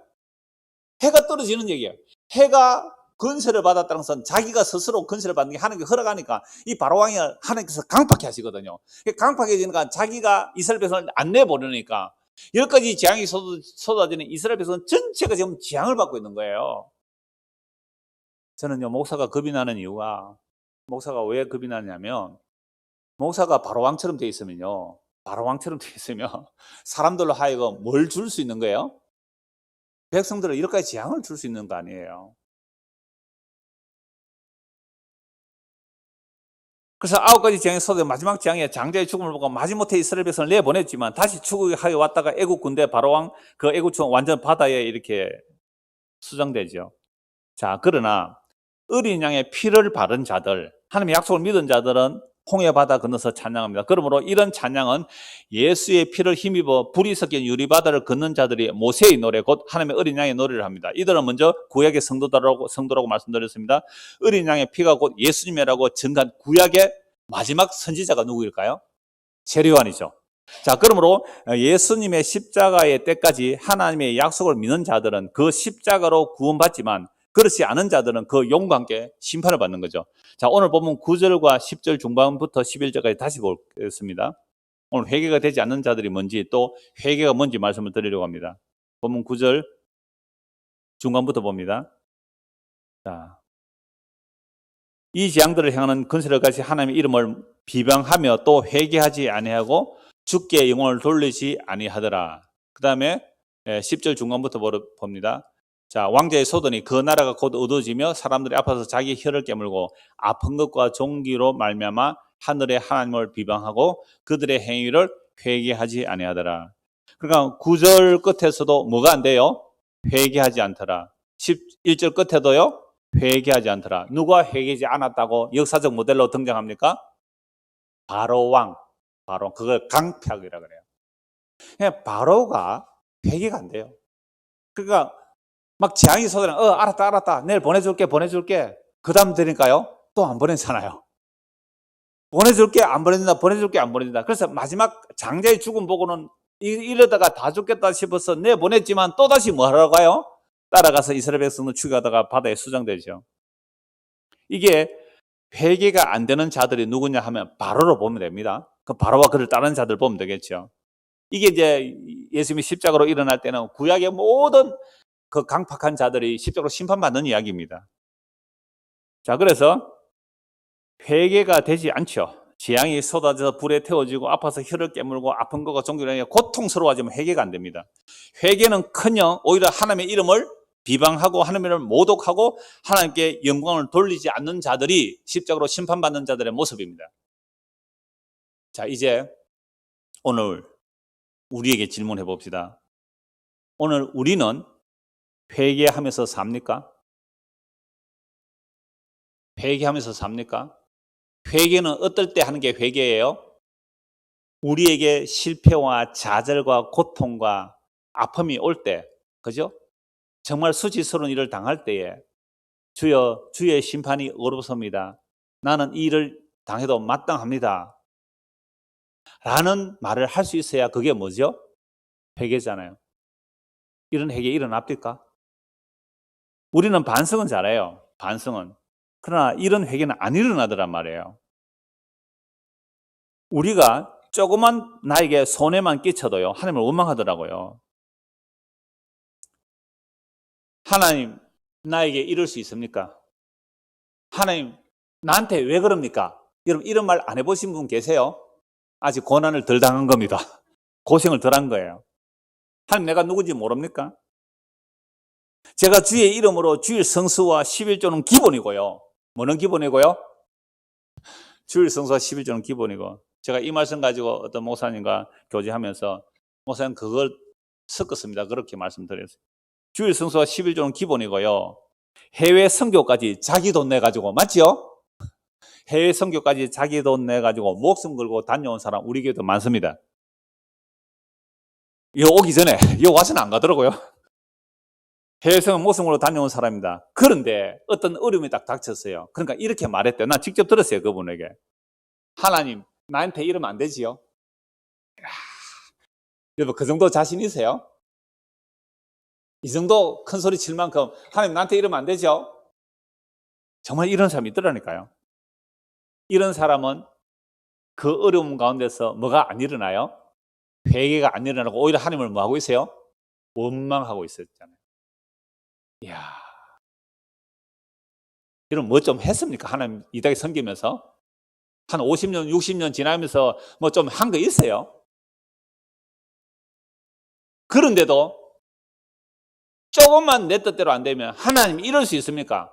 해가 떨어지는 얘기예요. 해가 건세를 받았다는 것은 자기가 스스로 건세를 받는 게 하나님께 허락하니까 이 바로왕이 하나님께서 강팍해 하시거든요. 강팍해지니까 자기가 이스라엘 백성을 안 내버리니까 10가지 재앙이 쏟아지는 이스라엘 백성 전체가 지금 재앙을 받고 있는 거예요. 저는요, 목사가 겁이 나는 이유가, 목사가 왜 겁이 나냐면, 목사가 바로왕처럼 돼 있으면요, 바로왕처럼 돼 있으면 사람들로 하여금 뭘 줄 수 있는 거예요? 백성들을 이렇게 재앙을 줄 수 있는 거 아니에요. 그래서 9가지 재앙이 쏟아 마지막 재앙에 장자의 죽음을 보고 마지못해 이스라엘 백성을 내보냈지만 다시 추국하여 왔다가 애국 군대 바로왕 그 애국촌 완전 바다에 이렇게 수장되죠. 자, 그러나 어린 양의 피를 바른 자들, 하나님의 약속을 믿은 자들은 홍해 바다 건너서 찬양합니다. 그러므로 이런 찬양은 예수의 피를 힘입어 불이 섞인 유리바다를 걷는 자들이 모세의 노래, 곧 하나님의 어린 양의 노래를 합니다. 이들은 먼저 구약의 성도라고 말씀드렸습니다. 어린 양의 피가 곧 예수님이라고 증거한 구약의 마지막 선지자가 누구일까요? 세례요한이죠. 자, 그러므로 예수님의 십자가의 때까지 하나님의 약속을 믿는 자들은 그 십자가로 구원받지만 그렇지 않은 자들은 그 용과 함께 심판을 받는 거죠. 자, 오늘 보면 9절과 10절 중반부터 11절까지 다시 보겠습니다. 오늘 회개가 되지 않는 자들이 뭔지 또 회개가 뭔지 말씀을 드리려고 합니다. 보면 9절 중간부터 봅니다. 자, 이 재앙들을 향하는 건설을 같이 하나님의 이름을 비방하며 또 회개하지 아니하고 주께 영혼을 돌리지 아니하더라. 그 다음에 10절 중간부터 봅니다. 자, 왕자의 소돈이 그 나라가 곧 얻어지며 사람들이 앞에서 자기 혀를 깨물고 아픈 것과 종기로 말미암아 하늘의 하나님을 비방하고 그들의 행위를 회개하지 아니하더라. 그러니까 9절 끝에서도 뭐가 안 돼요? 회개하지 않더라. 11절 끝에도요, 회개하지 않더라. 누가 회개하지 않았다고 역사적 모델로 등장합니까? 바로 그걸 강팍이라고 그래요. 그냥 바로가 회개가 안 돼요. 그러니까 막 재앙이 쏟아내면 알았다 내일 보내줄게 그 다음 되니까요 또 안 보내잖아요. 보내줄게 안 보내준다. 그래서 마지막 장자의 죽음 보고는 이러다가 다 죽겠다 싶어서 내보냈지만 또다시 뭐 하라고 해요? 따라가서 이스라엘 백성을 죽여다가 바다에 수장되죠. 이게 회개가 안 되는 자들이 누구냐 하면 바로로 보면 됩니다. 그 바로와 그를 따르는 자들 보면 되겠죠. 이게 이제 예수님이 십자가로 일어날 때는 구약의 모든 그 강팍한 자들이 십자가로 심판받는 이야기입니다. 자, 그래서 회개가 되지 않죠. 재앙이 쏟아져서 불에 태워지고 아파서 혀를 깨물고 아픈 거가 종교라니 고통스러워지면 회개가 안 됩니다. 회개는커녕 오히려 하나님의 이름을 비방하고 하나님의 이름을 모독하고 하나님께 영광을 돌리지 않는 자들이 십자가로 심판받는 자들의 모습입니다. 자, 이제 오늘 우리에게 질문해 봅시다. 오늘 우리는 회개하면서 삽니까? 회개하면서 삽니까? 회개는 어떨 때 하는 게 회개예요? 우리에게 실패와 좌절과 고통과 아픔이 올 때, 그죠? 정말 수치스러운 일을 당할 때에 주여, 주의 심판이 어렵습니다. 나는 이 일을 당해도 마땅합니다. 라는 말을 할 수 있어야 그게 뭐죠? 회개잖아요. 이런 회개 일어납니까? 우리는 반성은 잘해요. 반성은. 그러나 이런 회개는 안 일어나더란 말이에요. 우리가 조그만 나에게 손해만 끼쳐도요, 하나님을 원망하더라고요. 하나님, 나에게 이럴 수 있습니까? 하나님, 나한테 왜 그럽니까? 여러분, 이런 말 안 해보신 분 계세요? 아직 고난을 덜 당한 겁니다. 고생을 덜 한 거예요. 하나님, 내가 누군지 모릅니까? 제가 주의 이름으로 주일 성수와 11조는 기본이고요. 뭐는 기본이고요? 주일 성수와 11조는 기본이고, 제가 이 말씀 가지고 어떤 목사님과 교제하면서 목사님 그걸 섞었습니다. 그렇게 말씀드렸어요. 주일 성수와 11조는 기본이고요. 해외 선교까지 자기 돈 내가지고, 맞지요? 해외 선교까지 자기 돈 내가지고 목숨 걸고 다녀온 사람 우리 교회도 많습니다. 요 오기 전에, 요 와서는 안 가더라고요. 해외 선교 목숨 걸고 다녀온 사람입니다. 그런데 어떤 어려움이 딱 닥쳤어요. 그러니까 이렇게 말했대요. 난 직접 들었어요, 그분에게. 하나님, 나한테 이러면 안 되지요? 여러분, 그 정도 자신이세요? 이 정도 큰 소리 칠 만큼 하나님 나한테 이러면 안 되죠? 정말 이런 사람이 있더라니까요. 이런 사람은 그 어려움 가운데서 뭐가 안 일어나요? 회개가 안 일어나고 오히려 하나님을 뭐 하고 있어요? 원망하고 있었잖아요. 이야, 이런 뭐 좀 했습니까? 하나님 이닥에 섬기면서 한 50년, 60년 지나면서 뭐 좀 한 거 있어요? 그런데도 조금만 내 뜻대로 안 되면 하나님 이럴 수 있습니까?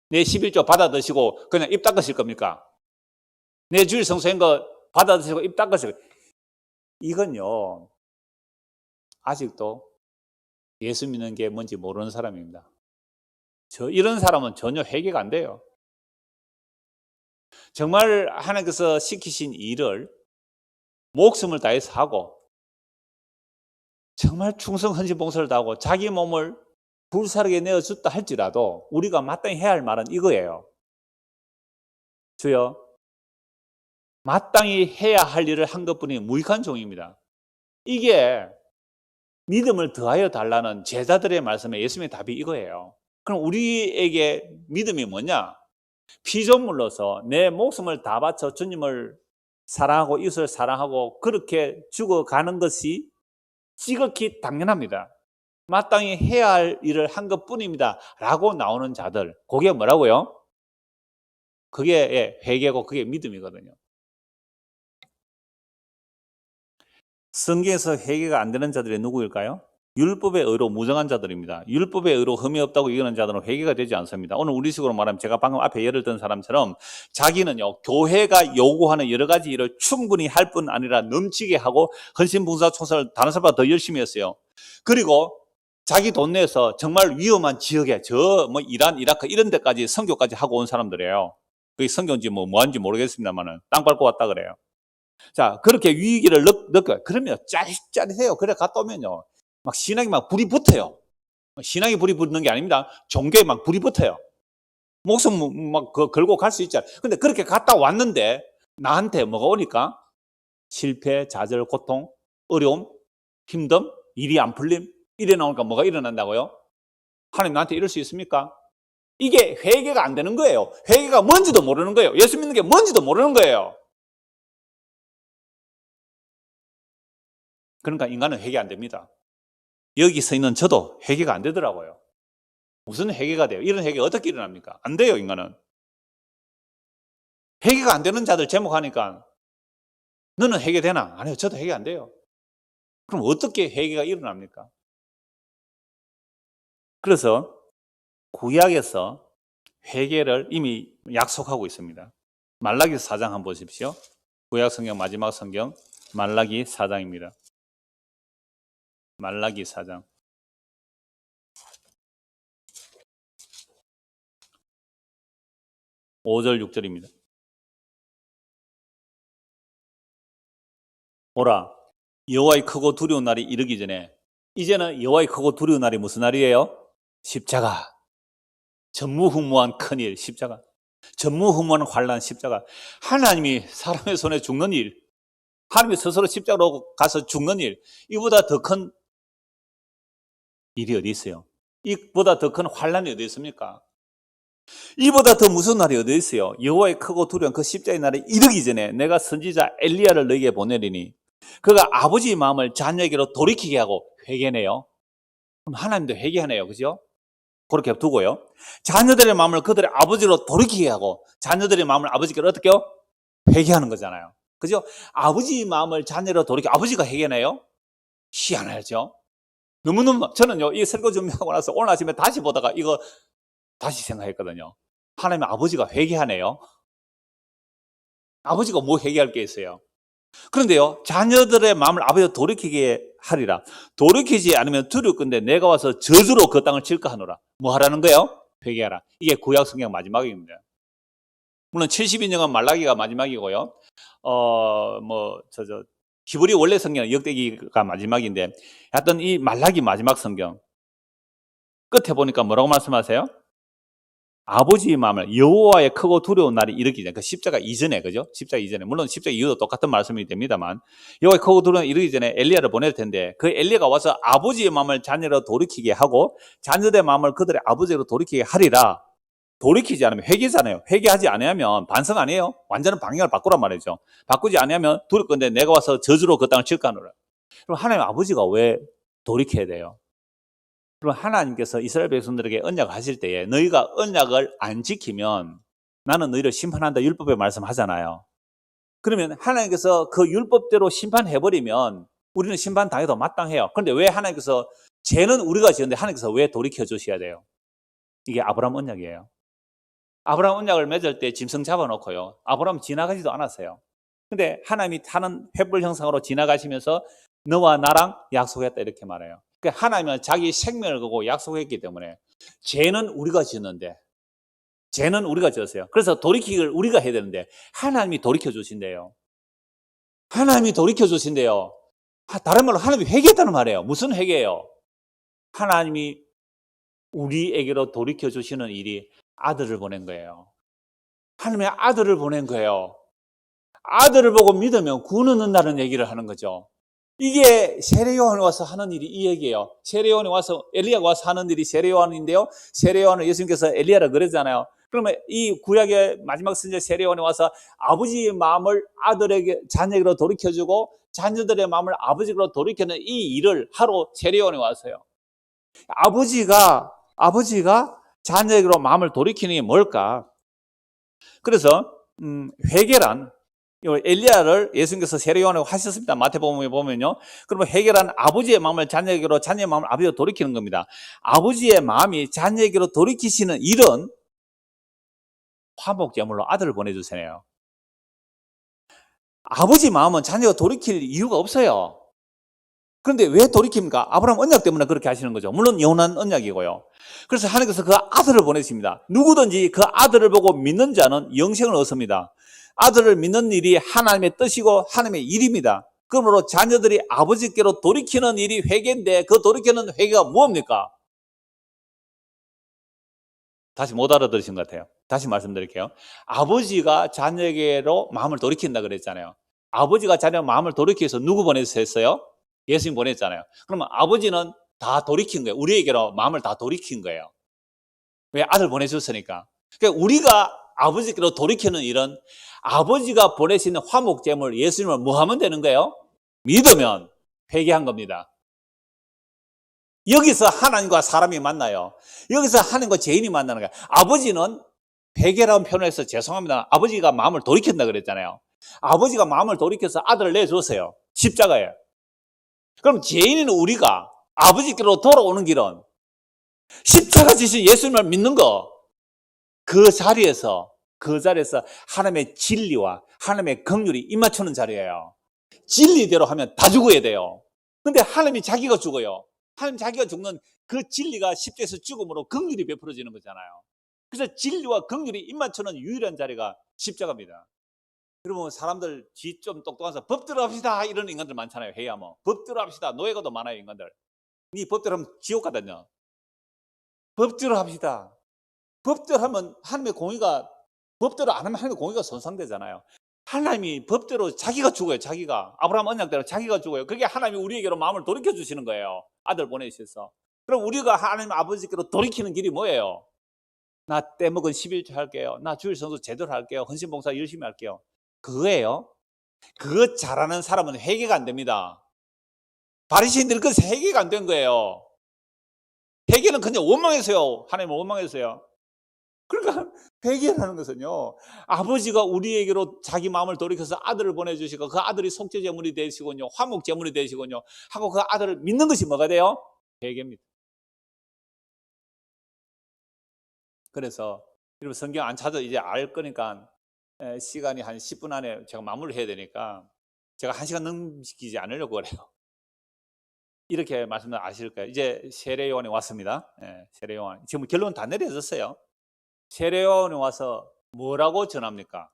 내 11조 받아드시고 그냥 입 닦으실 겁니까? 내 주일 성수한 거 받아드시고 입 닦으실 겁니까? 이건요, 아직도 예수 믿는 게 뭔지 모르는 사람입니다. 이런 사람은 전혀 회개가 안 돼요. 정말 하나님께서 시키신 일을 목숨을 다해서 하고 정말 충성 헌신 봉사를 다하고 자기 몸을 불사르게 내어줬다 할지라도 우리가 마땅히 해야 할 말은 이거예요. 주여, 마땅히 해야 할 일을 한 것뿐이 무익한 종입니다. 이게 믿음을 더하여 달라는 제자들의 말씀에 예수님의 답이 이거예요. 그럼 우리에게 믿음이 뭐냐? 피조물로서 내 목숨을 다 바쳐 주님을 사랑하고 이웃을 사랑하고 그렇게 죽어가는 것이 지극히 당연합니다. 마땅히 해야 할 일을 한 것뿐입니다 라고 나오는 자들, 그게 뭐라고요? 그게 회개고 그게 믿음이거든요. 성경에서 회개가 안 되는 자들이 누구일까요? 율법의 의로 무정한 자들입니다. 율법의 의로 흠이 없다고 이기는 자들은 회개가 되지 않습니다. 오늘 우리식으로 말하면 제가 방금 앞에 예를 든 사람처럼 자기는요, 교회가 요구하는 여러 가지 일을 충분히 할 뿐 아니라 넘치게 하고 헌신봉사 총사를 다른 사람보다 더 열심히 했어요. 그리고 자기 돈 내서 정말 위험한 지역에 뭐 이란, 이라크 이런 데까지 선교까지 하고 온 사람들이에요. 그게 선교인지 뭐한지 모르겠습니다만은 땅 밟고 왔다 그래요. 자, 그렇게 위기를 느껴요. 그러면 짜릿짜릿해요. 그래 갔다 오면요, 막 신앙이 막 불이 붙어요. 신앙이 불이 붙는 게 아닙니다. 종교에 막 불이 붙어요. 목숨 막 걸고 갈 수 있잖아요. 근데 그렇게 갔다 왔는데 나한테 뭐가 오니까? 실패, 좌절, 고통, 어려움, 힘듦, 일이 안 풀림, 이래 나오니까 뭐가 일어난다고요? 하나님 나한테 이럴 수 있습니까? 이게 회개가 안 되는 거예요. 회개가 뭔지도 모르는 거예요. 예수 믿는 게 뭔지도 모르는 거예요. 그러니까 인간은 회개 안 됩니다. 여기 서 있는 저도 회개가 안 되더라고요. 무슨 회개가 돼요? 이런 회개가 어떻게 일어납니까? 안 돼요, 인간은. 회개가 안 되는 자들 제목하니까 너는 회개되나? 아니요, 저도 회개 안 돼요. 그럼 어떻게 회개가 일어납니까? 그래서 구약에서 회개를 이미 약속하고 있습니다. 말라기 4장 한번 보십시오. 구약 성경 마지막 성경 말라기 4장입니다. 말라기 4장. 5절 6절입니다. 오라, 여호와의 크고 두려운 날이 이르기 전에, 이제는 여호와의 크고 두려운 날이 무슨 날이에요? 십자가. 전무후무한 큰일, 십자가. 전무후무한 환난, 십자가. 하나님이 사람의 손에 죽는 일, 하나님이 스스로 십자가로 가서 죽는 일, 이보다 더 큰 일이 어디 있어요? 이보다 더 큰 환난이 어디 있습니까? 이보다 더 무서운 날이 어디 있어요? 여호와의 크고 두려운 그 십자가의 날에 이르기 전에 내가 선지자 엘리야를 너에게 보내리니 그가 아버지의 마음을 자녀에게로 돌이키게 하고 회개하네요. 그럼 하나님도 회개하네요. 그죠? 그렇게 두고요. 자녀들의 마음을 그들의 아버지로 돌이키게 하고 자녀들의 마음을 아버지께로 어떻게 해요? 회개하는 거잖아요. 그죠? 아버지의 마음을 자녀로 돌이켜 아버지가 회개하네요? 희한하죠? 너무너무 저는요, 이 설교 준비하고 나서 오늘 아침에 다시 보다가 이거 다시 생각했거든요. 하나님 아버지가 회개하네요. 아버지가 뭐 회개할 게 있어요? 그런데요, 자녀들의 마음을 아버지가 돌이키게 하리라. 돌이키지 않으면 두려울 건데 내가 와서 저주로 그 땅을 칠까 하노라. 뭐 하라는 거예요? 회개하라. 이게 구약 성경 마지막입니다. 물론 70인역은 말라기가 마지막이고요. 히브리 원래 성경은 역대기가 마지막인데, 하여튼 이 말라기 마지막 성경 끝에 보니까 뭐라고 말씀하세요? 아버지의 마음을 여호와의 크고 두려운 날이 이르기 전에, 그 십자가 이전에, 그죠? 십자가 이전에, 물론 십자가 이후도 똑같은 말씀이 됩니다만, 여호와의 크고 두려운 날이 이르기 전에 엘리야를 보낼 텐데, 그 엘리야가 와서 아버지의 마음을 자녀로 돌이키게 하고 자녀들의 마음을 그들의 아버지로 돌이키게 하리라. 돌이키지 않으면 회개잖아요. 회개하지 않으면 반성 아니에요. 완전한 방향을 바꾸란 말이죠. 바꾸지 않으면 두를 건데 내가 와서 저주로 그 땅을 칠까노라. 그럼 하나님 아버지가 왜 돌이켜야 돼요? 그럼 하나님께서 이스라엘 백성들에게 언약을 하실 때에 너희가 언약을 안 지키면 나는 너희를 심판한다 율법에 말씀하잖아요. 그러면 하나님께서 그 율법대로 심판해버리면 우리는 심판당해도 마땅해요. 그런데 왜 하나님께서, 죄는 우리가 지었는데 하나님께서 왜 돌이켜 주셔야 돼요? 이게 아브라함 언약이에요. 아브라함 언약을 맺을 때 짐승 잡아놓고요, 아브라함 지나가지도 않았어요. 근데 하나님이 타는 횃불 형상으로 지나가시면서 너와 나랑 약속했다 이렇게 말해요. 그러니까 하나님은 자기 생명을 걸고 약속했기 때문에 죄는 우리가 지었는데, 죄는 우리가 지었어요. 그래서 돌이키기를 우리가 해야 되는데 하나님이 돌이켜 주신대요. 하나님이 돌이켜 주신대요. 다른 말로 하나님이 회개했다는 말이에요. 무슨 회개예요? 하나님이 우리에게로 돌이켜 주시는 일이 아들을 보낸 거예요. 하나님의 아들을 보낸 거예요. 아들을 보고 믿으면 구원 얻는다는 얘기를 하는 거죠. 이게 세례요한이 와서 하는 일이 이 얘기예요. 세례요한이 와서, 엘리야가 와서 하는 일이 세례요한인데요, 세례요한을 예수님께서 엘리야라 그러잖아요. 그러면 이 구약의 마지막 선지 세례요한이 와서 아버지의 마음을 아들에게, 자녀에게로 돌이켜주고 자녀들의 마음을 아버지로 돌이키는 이 일을 하러 세례요한이 왔어요. 아버지가 자녀에게로 마음을 돌이키는 게 뭘까? 그래서 회개란, 엘리야를 예수님께서 세례요한하고 하셨습니다. 마태복음에 보면요. 그러면 회개란 아버지의 마음을 자녀에게로, 자녀의 마음을 아버지로 돌이키는 겁니다. 아버지의 마음이 자녀에게로 돌이키시는 일은 화목제물로 아들을 보내주세요. 아버지 마음은 자녀가 돌이킬 이유가 없어요. 그런데 왜 돌이킵니까? 아브라함 언약 때문에 그렇게 하시는 거죠. 물론 영원한 언약이고요. 그래서 하나님께서 그 아들을 보내십니다. 누구든지 그 아들을 보고 믿는 자는 영생을 얻습니다. 아들을 믿는 일이 하나님의 뜻이고 하나님의 일입니다. 그러므로 자녀들이 아버지께로 돌이키는 일이 회개인데, 그 돌이키는 회개가 무엇입니까? 다시 못 알아들으신 것 같아요. 다시 말씀드릴게요. 아버지가 자녀에게로 마음을 돌이킨다 그랬잖아요. 아버지가 자녀 마음을 돌이키기 위해서 누구 보내셨어요? 예수님 보냈잖아요. 그러면 아버지는 다 돌이킨 거예요. 우리에게로 마음을 다 돌이킨 거예요. 왜? 아들 보내줬으니까. 그러니까 우리가 아버지께로 돌이키는 일은 아버지가 보내시는 화목제물 예수님을 뭐 하면 되는 거예요? 믿으면 회개한 겁니다. 여기서 하나님과 사람이 만나요. 여기서 하나님과 죄인이 만나는 거예요. 아버지는 회개라는 표현을 해서 죄송합니다. 아버지가 마음을 돌이킨다 그랬잖아요. 아버지가 마음을 돌이켜서 아들을 내줬어요. 십자가에. 그럼 죄인인 우리가 아버지께로 돌아오는 길은 십자가 지신 예수님을 믿는 거, 그 자리에서 하나님의 진리와 하나님의 긍휼이 입맞추는 자리예요. 진리대로 하면 다 죽어야 돼요. 근데 하나님이 자기가 죽어요. 하나님 자기가 죽는 그 진리가 십자에서 죽음으로 긍휼이 베풀어지는 거잖아요. 그래서 진리와 긍휼이 입맞추는 유일한 자리가 십자가입니다. 여러분, 사람들 지 좀 똑똑해서 법대로 합시다 이런 인간들 많잖아요. 회의하면 법대로 합시다. 노예가도 많아요, 인간들. 이 법대로 하면 지옥 가거든요. 법대로 합시다. 법대로 하면 하나님의 공의가, 법대로 안 하면 하나님의 공의가 손상되잖아요. 하나님이 법대로 자기가 죽어요. 자기가 아브라함 언약대로 자기가 죽어요. 그게 하나님이 우리에게로 마음을 돌이켜 주시는 거예요. 아들 보내주셔서. 그럼 우리가 하나님 아버지께로 돌이키는 길이 뭐예요? 나 떼먹은 11조 할게요. 나 주일 성수 제대로 할게요. 헌신봉사 열심히 할게요. 그거예요. 그거 잘하는 사람은 회개가 안 됩니다. 바리새인들은 그 회개가 안 된 거예요. 회개는 그냥 원망해서요. 하나님을 원망해서요. 그러니까 회개라는 것은요, 아버지가 우리에게로 자기 마음을 돌이켜서 아들을 보내주시고 그 아들이 속죄제물이 되시군요, 화목제물이 되시군요 하고 그 아들을 믿는 것이 뭐가 돼요? 회개입니다. 그래서 여러분, 성경 안 찾아 이제 알 거니까 시간이 한 10분 안에 제가 마무리를 해야 되니까 제가 1시간 넘기지 않으려고 그래요. 이렇게 말씀을 아실 거예요. 이제 세례 요한이 왔습니다. 예, 세례 요한. 지금 결론 다 내려졌어요. 세례 요한이 와서 뭐라고 전합니까?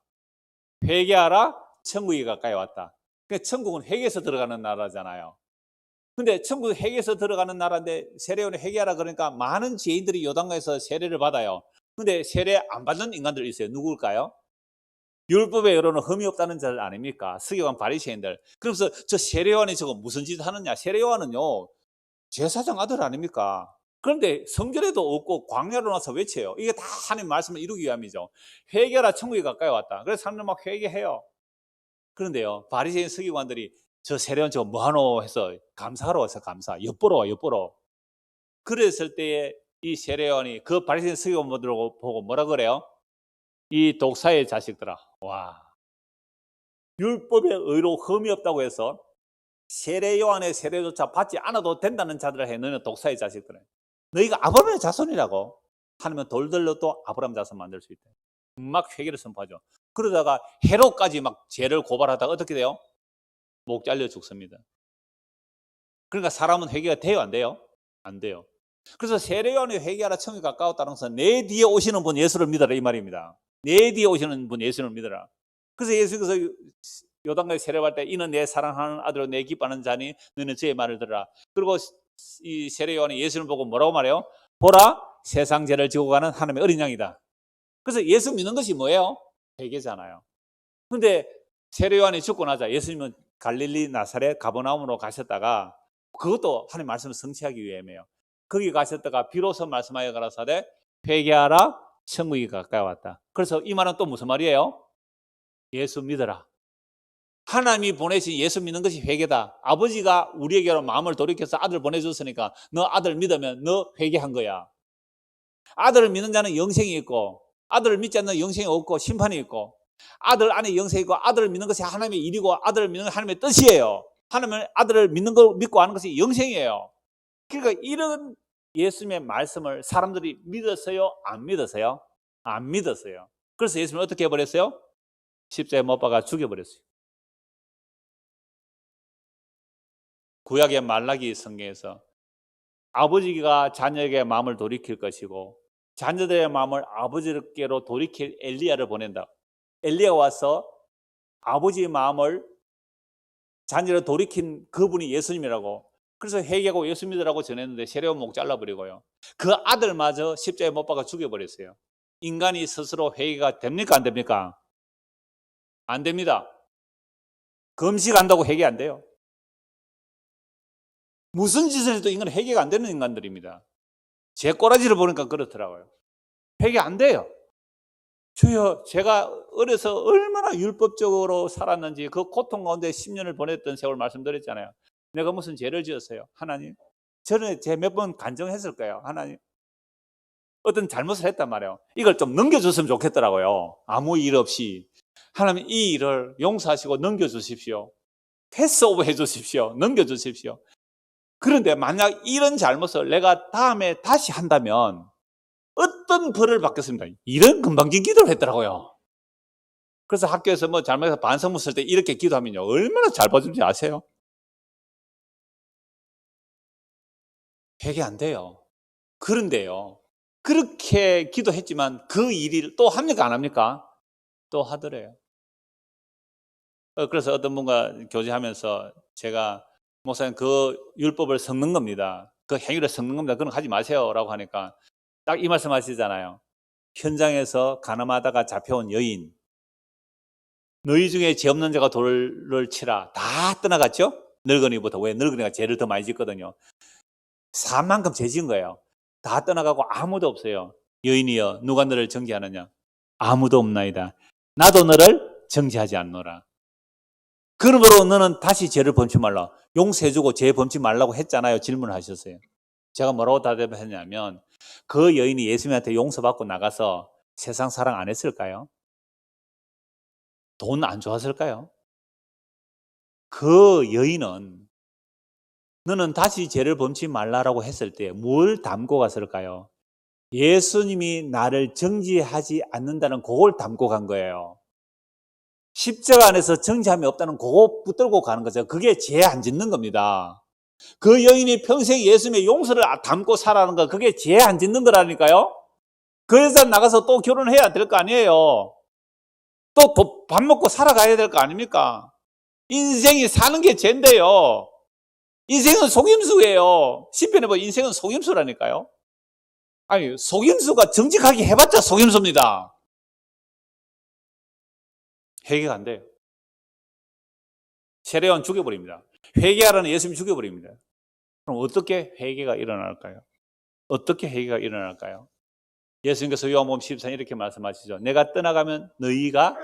회개하라, 천국이 가까이 왔다. 그러니까 천국은 회개해서 들어가는 나라잖아요. 근데 천국 회개해서 들어가는 나라인데 세례 요한이 회개하라 그러니까 많은 죄인들이 요단강에서 세례를 받아요. 근데 세례 안 받는 인간들이 있어요. 누굴까요? 율법의 여론은 흠이 없다는 자 아닙니까? 서기관 바리새인들. 그러면서 저 세례 요한이 저거 무슨 짓 하느냐? 세례 요한은요 제사장 아들 아닙니까? 그런데 성결에도 없고 광야로 나서 외쳐요. 이게 다 하나님 말씀을 이루기 위함이죠. 회개하라, 천국이 가까이 왔다. 그래서 사람들 막 회개해요. 그런데요 바리새인 서기관들이 저 세례 요한 저거 뭐하노 해서 감사하러 와서 감사, 엿보러 와, 엿보러. 그랬을 때에 이 세례 요한이 그 바리새인 서기관들을 보고 뭐라 그래요? 이 독사의 자식들아, 와, 율법의 의로 흠이 없다고 해서 세례 요한의 세례조차 받지 않아도 된다는 자들을 해. 너는 독사의 자식들은 너희가 아브라함의 자손이라고. 하나님은 돌들로 또 아브라함 자손 만들 수 있대. 막 회개를 선포하죠. 그러다가 헤롯까지 막 죄를 고발하다가 어떻게 돼요? 목 잘려 죽습니다. 그러니까 사람은 회개가 돼요, 안 돼요? 안 돼요. 그래서 세례 요한이 회개하라, 천국이 가까웠다는 것은 내 뒤에 오시는 분 예수를 믿어라 이 말입니다. 내 뒤에 오시는 분 예수를 믿어라. 그래서 예수께서 요단강에 세례받을 때 이는 내 사랑하는 아들로 내 기뻐하는 자니 너는 저의 말을 들으라. 그리고 이 세례 요한이 예수를 보고 뭐라고 말해요? 보라, 세상 죄를 지고 가는 하나님의 어린 양이다. 그래서 예수 믿는 것이 뭐예요? 회개잖아요. 근데 세례 요한이 죽고 나자 예수님은 갈릴리 나사렛 가버나움으로 가셨다가 그것도 하나님 말씀을 성취하기 위함이에요. 거기 가셨다가 비로소 말씀하여 가라사대 회개하라, 천국이 가까이 왔다. 그래서 이 말은 또 무슨 말이에요? 예수 믿어라. 하나님이 보내신 예수 믿는 것이 회개다. 아버지가 우리에게로 마음을 돌이켜서 아들 보내줬으니까 너 아들 믿으면 너 회개한 거야. 아들을 믿는 자는 영생이 있고 아들을 믿지 않는 영생이 없고 심판이 있고 아들 안에 영생이 있고 아들을 믿는 것이 하나님의 일이고 아들을 믿는 것이 하나님의 뜻이에요. 하나님은 아들을 믿는 거 믿고 하는 것이 영생이에요. 그러니까 이런 예수님의 말씀을 사람들이 믿었어요? 안 믿었어요? 안 믿었어요. 그래서 예수님은 어떻게 해버렸어요? 십자가에 못 박아 죽여버렸어요. 구약의 말라기 성경에서 아버지가 자녀에게 마음을 돌이킬 것이고 자녀들의 마음을 아버지께로 돌이킬 엘리야를 보낸다. 엘리야가 와서 아버지의 마음을 자녀를 돌이킨 그분이 예수님이라고. 그래서 회개하고 예수 믿으라고 전했는데 세례 요한 목 잘라버리고요. 그 아들마저 십자가에 못 박아 죽여버렸어요. 인간이 스스로 회개가 됩니까 안 됩니까? 안 됩니다. 금식한다고 회개 안 돼요. 무슨 짓을 해도 인간은 회개가 안 되는 인간들입니다. 제 꼬라지를 보니까 그렇더라고요. 회개 안 돼요. 주여, 제가 어려서 얼마나 율법적으로 살았는지 그 고통 가운데 10년을 보냈던 세월 말씀드렸잖아요. 내가 무슨 죄를 지었어요? 하나님, 저는 제 몇 번 간증했을 거예요. 하나님, 어떤 잘못을 했단 말이에요. 이걸 좀 넘겨줬으면 좋겠더라고요. 아무 일 없이. 하나님, 이 일을 용서하시고 넘겨주십시오. 패스오브 해주십시오. 넘겨주십시오. 그런데 만약 이런 잘못을 내가 다음에 다시 한다면 어떤 벌을 받겠습니까? 이런 금방진 기도를 했더라고요. 그래서 학교에서 뭐 잘못해서 반성문 쓸 때 이렇게 기도하면요 얼마나 잘 봐준지 아세요? 회개 안 돼요. 그런데요 그렇게 기도했지만 그 일을 또 합니까 안 합니까? 또 하더래요. 그래서 어떤 분과 교제하면서 제가 목사님 그 율법을 섞는 겁니다. 그 행위를 섞는 겁니다. 그건 하지 마세요 라고 하니까 딱 이 말씀 하시잖아요. 현장에서 가늠하다가 잡혀온 여인, 너희 중에 죄 없는 자가 돌을 치라. 다 떠나갔죠? 늙은이부터. 왜? 늙은이가 죄를 더 많이 짓거든요. 산만큼 죄 지은 거예요. 다 떠나가고 아무도 없어요. 여인이여 누가 너를 정죄하느냐? 아무도 없나이다. 나도 너를 정죄하지 않노라. 그러므로 너는 다시 죄를 범치 말라. 용서해주고 죄 범치 말라고 했잖아요. 질문하셨어요. 제가 뭐라고 대답했냐면 그 여인이 예수님한테 용서받고 나가서 세상 사랑 안 했을까요? 돈 안 좋았을까요? 그 여인은 너는 다시 죄를 범치 말라라고 했을 때 뭘 담고 갔을까요? 예수님이 나를 정죄하지 않는다는 그걸 담고 간 거예요. 십자가 안에서 정죄함이 없다는 그거 붙들고 가는 거죠. 그게 죄 안 짓는 겁니다. 그 여인이 평생 예수님의 용서를 담고 살아가는 거, 그게 죄 안 짓는 거라니까요. 그래서 나가서 또 결혼해야 될 거 아니에요. 또 밥 먹고 살아가야 될 거 아닙니까? 인생이 사는 게 죄인데요. 인생은 속임수예요. 시편에 보면 인생은 속임수라니까요. 아니, 속임수가 정직하게 해봤자 속임수입니다. 회개가 안 돼요. 세례요한 죽여버립니다. 회개하라는 예수님 죽여버립니다. 그럼 어떻게 회개가 일어날까요? 어떻게 회개가 일어날까요? 예수님께서 요한복음 14장 이렇게 말씀하시죠. 내가 떠나가면 너희가